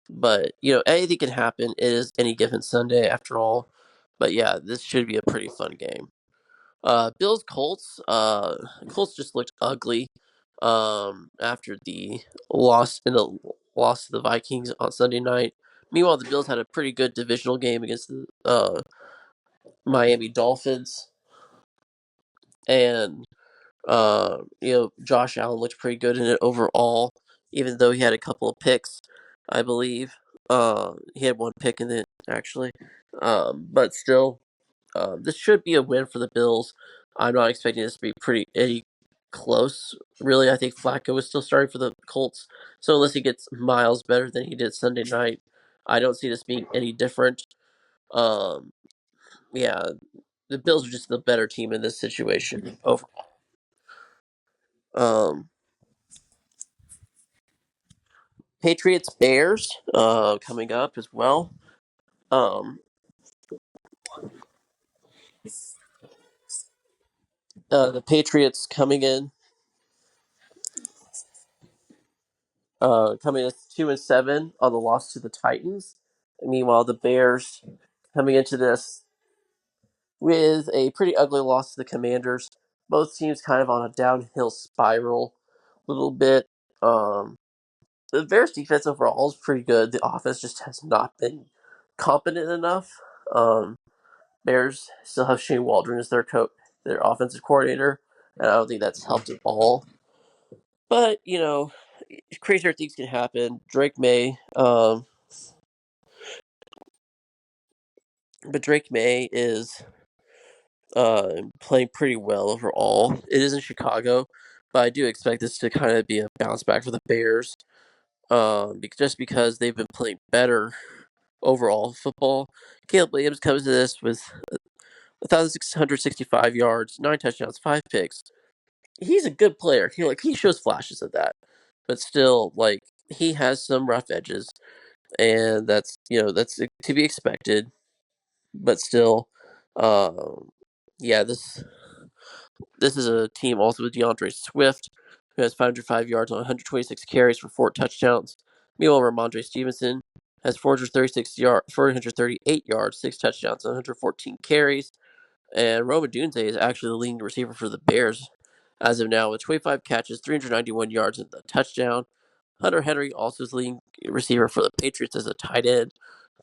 But anything can happen. It is any given Sunday after all. But yeah, this should be a pretty fun game. Bills Colts. Colts just looked ugly. After the loss to the Vikings on Sunday night. Meanwhile, the Bills had a pretty good divisional game against the Miami Dolphins, and Josh Allen looked pretty good in it overall, even though he had a couple of picks, I believe. He had one pick in it actually, but still, this should be a win for the Bills. I'm not expecting this to be any close. Really, I think Flacco is still starting for the Colts. So unless he gets miles better than he did Sunday night, I don't see this being any different. Um, yeah, the Bills are just the better team in this situation overall. Um, Patriots Bears coming up as well. Um, the Patriots coming in 2-7 on the loss to the Titans. Meanwhile, the Bears coming into this with a pretty ugly loss to the Commanders. Both teams kind of on a downhill spiral a little bit. Um, the Bears defense overall is pretty good. The offense just has not been competent enough. Bears still have Shane Waldron as their offensive coordinator, and I don't think that's helped at all. But crazier things can happen. But Drake May is playing pretty well overall. It is in Chicago, but I do expect this to kind of be a bounce back for the Bears. Just because they've been playing better overall football. Caleb Williams comes to this with 1,665 yards, 9 touchdowns, 5 picks. He's a good player. He shows flashes of that, but still, he has some rough edges, and that's to be expected. But still, um, yeah, this is a team also with DeAndre Swift, who has 505 yards on 126 carries for 4 touchdowns. Meanwhile, Ramondre Stevenson has 438 yards, 6 touchdowns, 114 carries. And Roma Dunze is actually the leading receiver for the Bears as of now with 25 catches, 391 yards, and a touchdown. Hunter Henry also is the leading receiver for the Patriots as a tight end,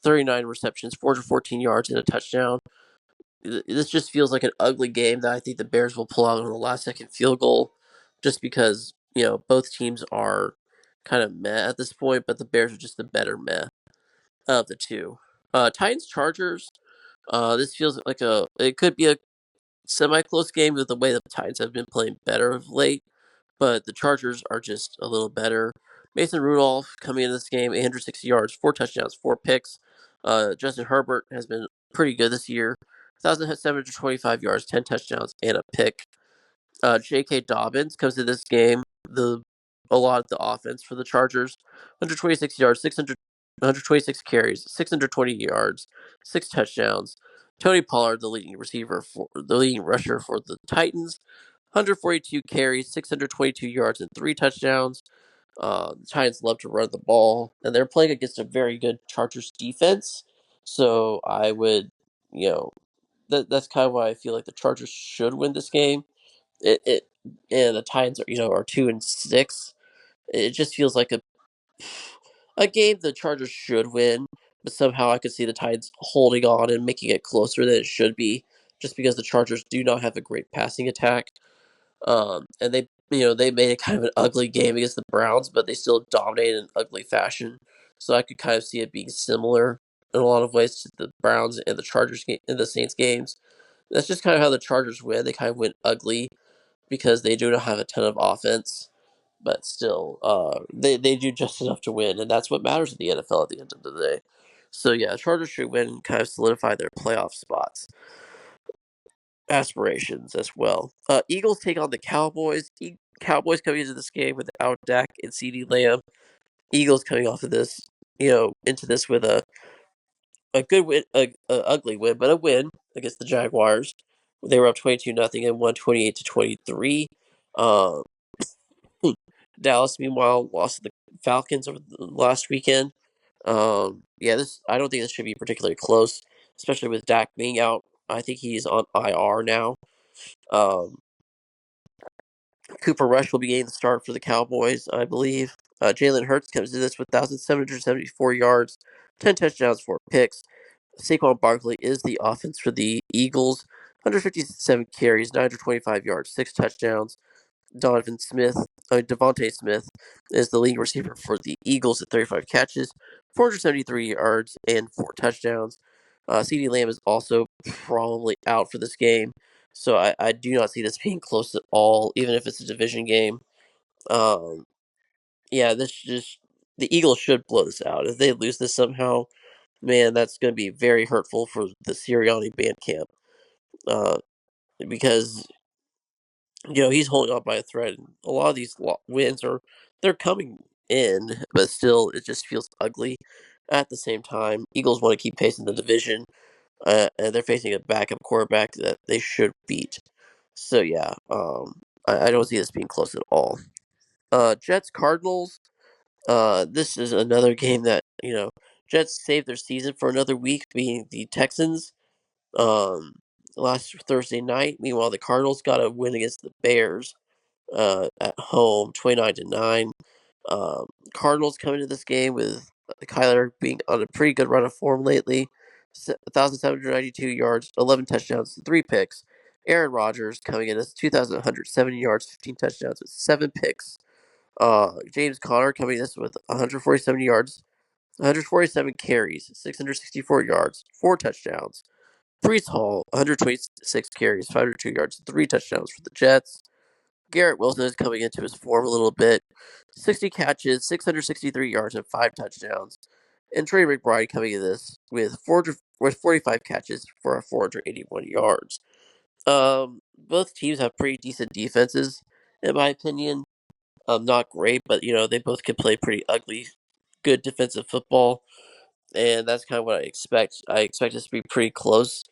39 receptions, 414 yards, and a touchdown. This just feels like an ugly game that I think the Bears will pull out on the last second field goal just because, both teams are kind of meh at this point, but the Bears are just the better meh of the two. Titans Chargers. This feels like it could be a semi-close game with the way the Titans have been playing better of late, but the Chargers are just a little better. Mason Rudolph coming into this game, 860 yards, 4 touchdowns, 4 picks. Justin Herbert has been pretty good this year, 1,725 yards, 10 touchdowns, and a pick. J.K. Dobbins comes to this game, a lot of the offense for the Chargers, 126 yards, 126 carries, 620 yards, 6 touchdowns. Tony Pollard, the leading rusher for the Titans, 142 carries, 622 yards, and 3 touchdowns. The Titans love to run the ball, and they're playing against a very good Chargers defense. So I would, you know, that's kind of why I feel like the Chargers should win this game. It and the Titans are 2-6. It just feels like a game the Chargers should win, but somehow I could see the Titans holding on and making it closer than it should be, just because the Chargers do not have a great passing attack. And they made it kind of an ugly game against the Browns, but they still dominated in ugly fashion. So I could kind of see it being similar in a lot of ways to the Browns and the Chargers game and the Saints games. That's just kind of how the Chargers win. They kind of win ugly because they do not have a ton of offense, but still, they do just enough to win, and that's what matters in the NFL at the end of the day. So yeah, Chargers should win and kind of solidify their playoff spots aspirations as well. Eagles take on the Cowboys. Cowboys coming into this game without Dak and CeeDee Lamb. Eagles coming off of this, into this with a good win, a ugly win, but a win against the Jaguars. They were up 22-0 and won 28-23. Um, Dallas, meanwhile, lost to the Falcons over the last weekend. Yeah, this I don't think this should be particularly close, especially with Dak being out. I think he's on IR now. Um, Cooper Rush will be getting the start for the Cowboys, I believe. Jalen Hurts comes to this with 1,774 yards, 10 touchdowns, 4 picks. Saquon Barkley is the offense for the Eagles. 157 carries, 925 yards, 6 touchdowns. Devontae Smith is the leading receiver for the Eagles at 35 catches, 473 yards, and 4 touchdowns. CeeDee Lamb is also probably out for this game, so I do not see this being close at all, even if it's a division game. Um, yeah, the Eagles should blow this out. If they lose this somehow, man, that's going to be very hurtful for the Sirianni band camp. Because he's holding on by a thread. A lot of these wins they're coming in, but still, it just feels ugly. At the same time, Eagles want to keep pace in the division, and they're facing a backup quarterback that they should beat. So yeah, I don't see this being close at all. Jets Cardinals. This is another game that Jets saved their season for another week, being the Texans. Um, Last Thursday night. Meanwhile, the Cardinals got a win against the Bears at home, 29-9. Cardinals coming to this game with Kyler being on a pretty good run of form lately. 1,792 yards, 11 touchdowns, 3 picks. Aaron Rodgers coming in as 2,170 yards, 15 touchdowns, with 7 picks. James Conner coming in this with 147 yards, 147 carries, 664 yards, 4 touchdowns. Brees Hall, 126 carries, 502 yards, 3 touchdowns for the Jets. Garrett Wilson is coming into his form a little bit. 60 catches, 663 yards, and 5 touchdowns. And Trey McBride coming in this with 45 catches for 481 yards. Both teams have pretty decent defenses, in my opinion. Not great, but they both can play pretty ugly, good defensive football, and that's kind of what I expect. I expect this to be pretty close.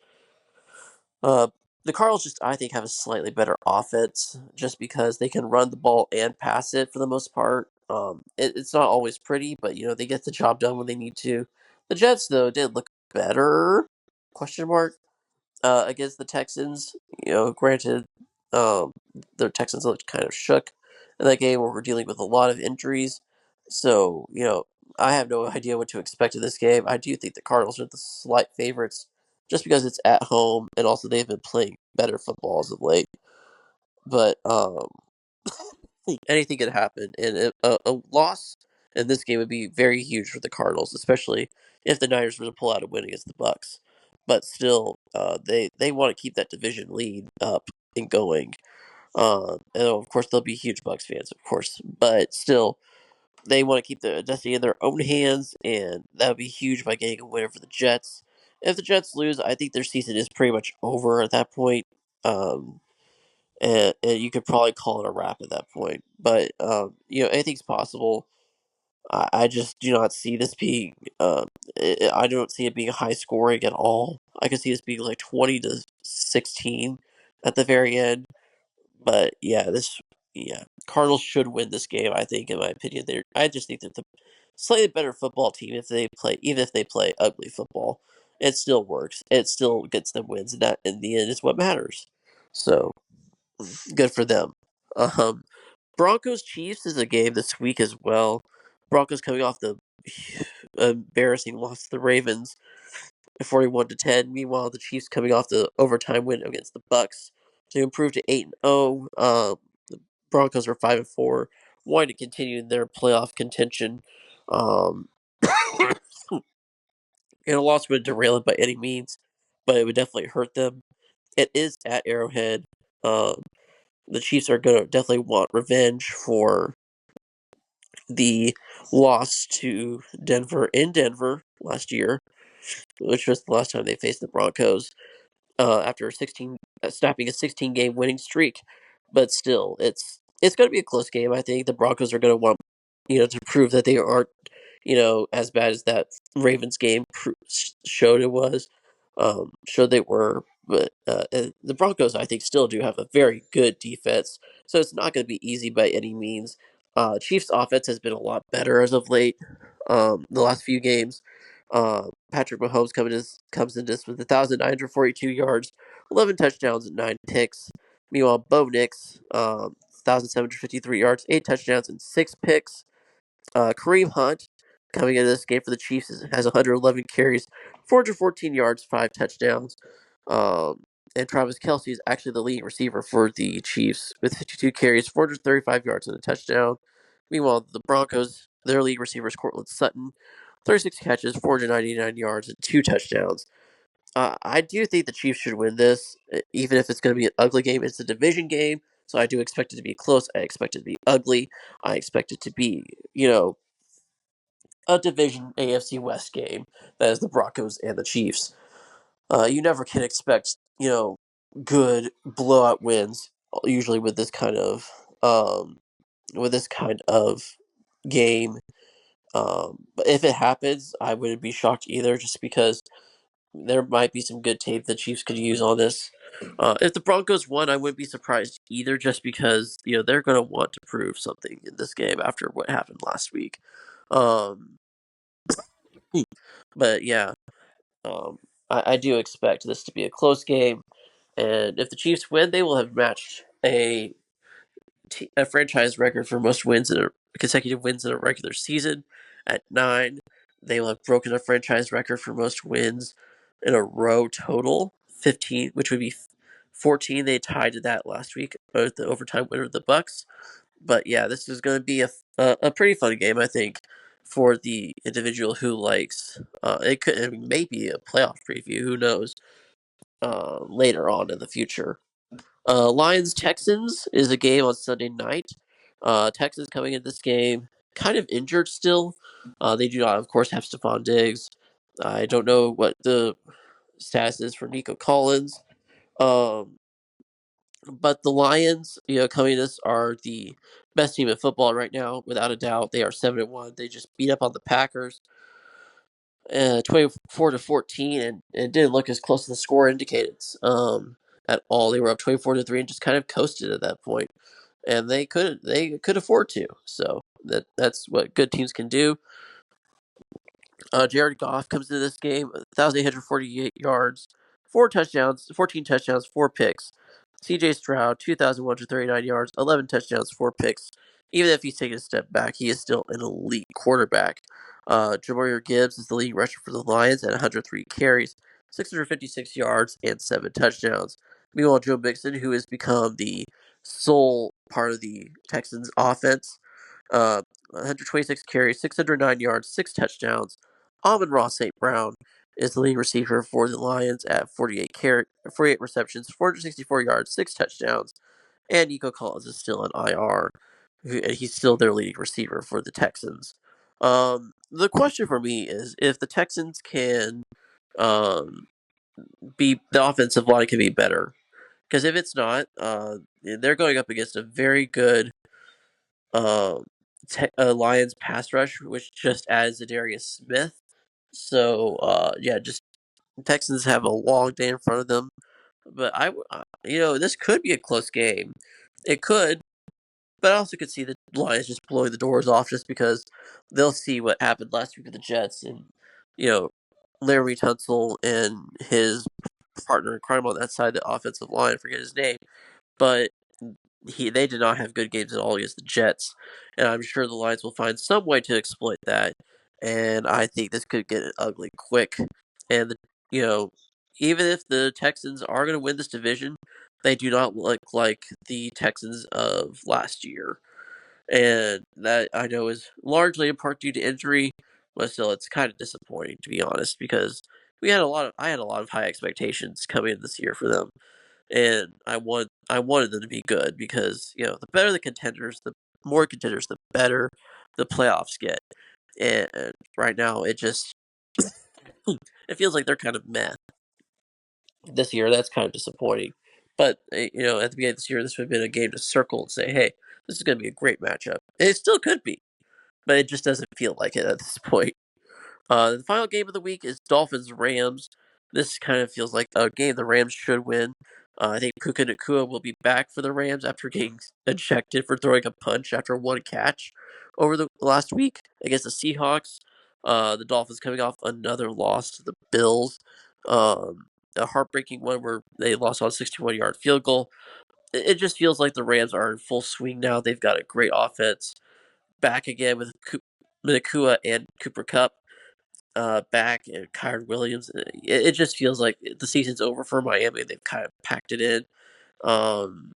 Uh, the Cardinals just, I think, have a slightly better offense just because they can run the ball and pass it for the most part. It's not always pretty, but they get the job done when they need to. The Jets, though, did look better? Question mark. Against the Texans. Granted, um, the Texans looked kind of shook in that game where we're dealing with a lot of injuries. So I have no idea what to expect in this game. I do think the Cardinals are the slight favorites just because it's at home and also they've been playing better football as of late. But anything could happen, and a loss in this game would be very huge for the Cardinals, especially if the Niners were to pull out a win against the Bucks. But still, they want to keep that division lead up and going. And of course, they'll be huge Bucks fans, of course, but still, they want to keep the destiny in their own hands, and that would be huge by getting a winner for the Jets. If the Jets lose, I think their season is pretty much over at that point. Um, and you could probably call it a wrap at that point. But anything's possible. I just do not see this being. I don't see it being high scoring at all. I could see this being like 20-16 at the very end. But yeah, Cardinals should win this game. I think, in my opinion, I just think they're the slightly better football team if they play, even if they play ugly football. It still works. It still gets them wins, and that in the end is what matters. So good for them. Um, Broncos Chiefs is a game this week as well. Broncos coming off the embarrassing loss to the Ravens, 41-10. Meanwhile, the Chiefs coming off the overtime win against the Bucks to improve to 8-0. The Broncos are 5-4, wanting to continue their playoff contention. Um, and a loss would derail it by any means, but it would definitely hurt them. It is at Arrowhead. Um, the Chiefs are going to definitely want revenge for the loss to Denver in Denver last year, which was the last time they faced the Broncos. After snapping a 16-game winning streak. But still, it's going to be a close game. I think the Broncos are going to want to prove that they aren't as bad as that Ravens game showed it was. Showed they were, but the Broncos I think still do have a very good defense, so it's not going to be easy by any means. Chiefs offense has been a lot better as of late. The last few games. Patrick Mahomes comes in this with 1,942 yards, 11 touchdowns, and 9 picks. Meanwhile, Bo Nix, 1,753 yards, 8 touchdowns, and 6 picks. Kareem Hunt, coming into this game for the Chiefs, has 111 carries, 414 yards, 5 touchdowns. And Travis Kelce is actually the leading receiver for the Chiefs with 52 carries, 435 yards, and a touchdown. Meanwhile, the Broncos, their lead receiver is Courtland Sutton, 36 catches, 499 yards, and 2 touchdowns. I do think the Chiefs should win this, even if it's going to be an ugly game. It's a division game, so I do expect it to be close. I expect it to be ugly. I expect it to be, a division AFC West game. That is the Broncos and the Chiefs. You never can expect, good blowout wins. Usually with this kind of game. But if it happens, I wouldn't be shocked either, just because there might be some good tape the Chiefs could use on this. If the Broncos won, I wouldn't be surprised either, just because they're going to want to prove something in this game after what happened last week. Um, but yeah, I do expect this to be a close game, and if the Chiefs win, they will have matched a franchise record for most wins in a consecutive wins in a regular season at 9. They will have broken a franchise record for most wins in a row total, 15, which would be 14. They tied to that last week, both the overtime winner of the Bucks. But yeah, this is going to be a pretty fun game, I think, for the individual who likes. It may be a playoff preview. Who knows? Later on in the future. Lions Texans is a game on Sunday night. Texans coming in this game kind of injured still. They do not, of course, have Stephon Diggs. I don't know what the status is for Nico Collins. Um, but the Lions, coming in this are the best team in football right now, without a doubt. They are 7-1. They just beat up on the Packers. 24-14, and it didn't look as close as the score indicated at all. They were up 24-3 and just kind of coasted at that point, and they could afford to. So that's what good teams can do. Jared Goff comes into this game, 1,848 yards, 14 touchdowns, 4 picks. C.J. Stroud, 2,139 yards, 11 touchdowns, 4 picks. Even if he's taken a step back, he is still an elite quarterback. Jahmyr Gibbs is the leading rusher for the Lions at 103 carries, 656 yards, and 7 touchdowns. Meanwhile, Joe Mixon, who has become the sole part of the Texans' offense, 126 carries, 609 yards, 6 touchdowns. Amon-Ra St. Brown is the leading receiver for the Lions at 48 receptions, 464 yards, 6 touchdowns. And Nico Collins is still on IR. And he's still their leading receiver for the Texans. The question for me is if the Texans can be the offensive line can be better. Because if it's not, they're going up against a very good uh, Lions pass rush, which just adds Darius Smith. So yeah, just Texans have a long day in front of them. But this could be a close game. It could, but I also could see the Lions just blowing the doors off, just because they'll see what happened last week with the Jets, and Larry Tunsil and his partner in crime on that side of the offensive line. I forget his name, but they did not have good games at all against the Jets, and I'm sure the Lions will find some way to exploit that. And I think this could get ugly quick. And you know, even if the Texans are going to win this division, they do not look like the Texans of last year, and that I know is largely in part due to injury, but still, it's kind of disappointing to be honest because I had a lot of high expectations coming in this year for them, and I wanted them to be good because the better the contenders, the more contenders, the better the playoffs get. And right now, it just it feels like they're kind of meh this year. That's kind of disappointing. But at the beginning of this year, this would have been a game to circle and say, "Hey, this is going to be a great matchup." And it still could be, but it just doesn't feel like it at this point. The final game of the week is Dolphins Rams. This kind of feels like a game the Rams should win. I think Puka Nacua will be back for the Rams after getting ejected for throwing a punch after one catch over the last week against the Seahawks. The Dolphins coming off another loss to the Bills. A heartbreaking one where they lost on a 61-yard field goal. It just feels like the Rams are in full swing now. They've got a great offense back again with Nacua and Cooper Kupp back and Kyron Williams. It just feels like the season's over for Miami. They've kind of packed it in. Um,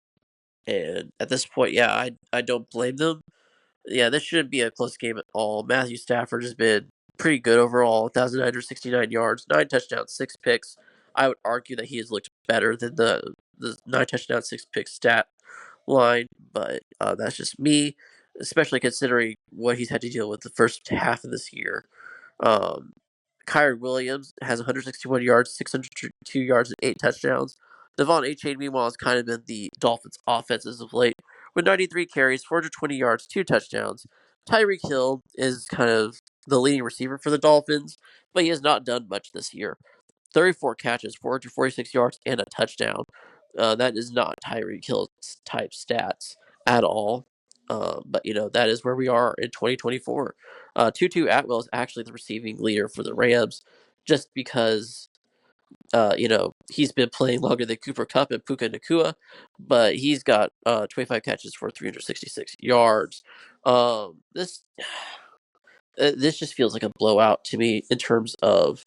and at this point, yeah, I don't blame them. Yeah, this shouldn't be a close game at all. Matthew Stafford has been pretty good overall. 1,969 yards, 9 touchdowns, 6 picks. I would argue that he has looked better than the 9 touchdowns, 6 picks stat line, but that's just me, especially considering what he's had to deal with the first half of this year. Um, Kyron Williams has 161 yards, 602 yards, and 8 touchdowns. Devon Achane, meanwhile, has kind of been the Dolphins' offense as of late, with 93 carries, 420 yards, 2 touchdowns. Tyreek Hill is kind of the leading receiver for the Dolphins, but he has not done much this year. 34 catches, 446 yards, and a touchdown. That is not Tyreek Hill type stats at all. But that is where we are in 2024. Tutu Atwell is actually the receiving leader for the Rams, just because he's been playing longer than Cooper Kupp and Puka Nacua, but he's got 25 catches for 366 yards. This this just feels like a blowout to me in terms of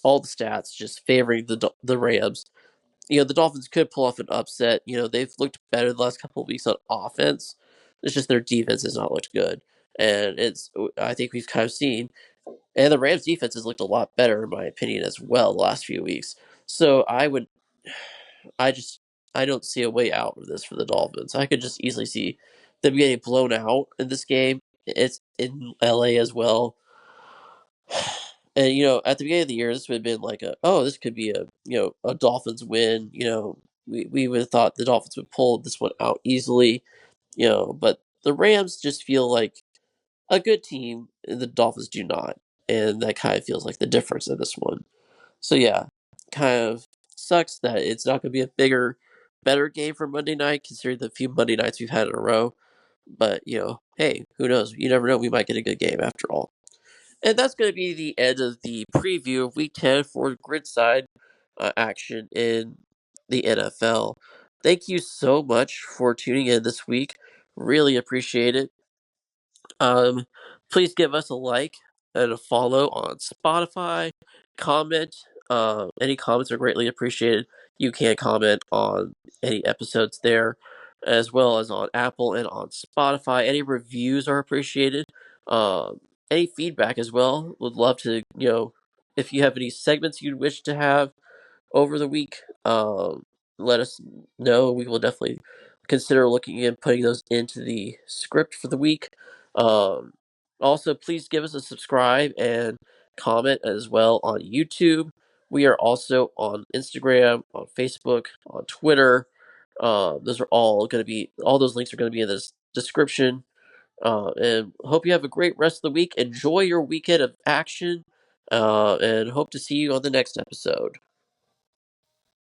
all the stats just favoring the Rams. The Dolphins could pull off an upset. They've looked better the last couple of weeks on offense. It's just their defense has not looked good, and I think we've kind of seen, and the Rams' defense has looked a lot better in my opinion as well the last few weeks. So I just, I don't see a way out of this for the Dolphins. I could just easily see them getting blown out in this game. It's in LA as well. And at the beginning of the year, this would have been like this could be a Dolphins win. We would have thought the Dolphins would pull this one out easily. But the Rams just feel like a good team, and the Dolphins do not, and that kind of feels like the difference in this one. So yeah, kind of sucks that it's not going to be a better game for Monday night, considering the few Monday nights we've had in a row. But hey, who knows? You never know. We might get a good game after all. And that's going to be the end of the preview of Week 10 for Gridside action in the NFL. Thank you so much for tuning in this week. Really appreciate it. Um, Please give us a like and a follow on Spotify. Comment. Any comments are greatly appreciated. You can comment on any episodes there, as well as on Apple and on Spotify. Any reviews are appreciated. Any feedback as well. Would love to, if you have any segments you'd wish to have over the week, let us know. We will definitely consider looking and putting those into the script for the week. Um, Also, please give us a subscribe and comment as well on YouTube. We are also on Instagram, on Facebook, on Twitter. Those are all those links are going to be in the description. And hope you have a great rest of the week. Enjoy your weekend of action, and hope to see you on the next episode.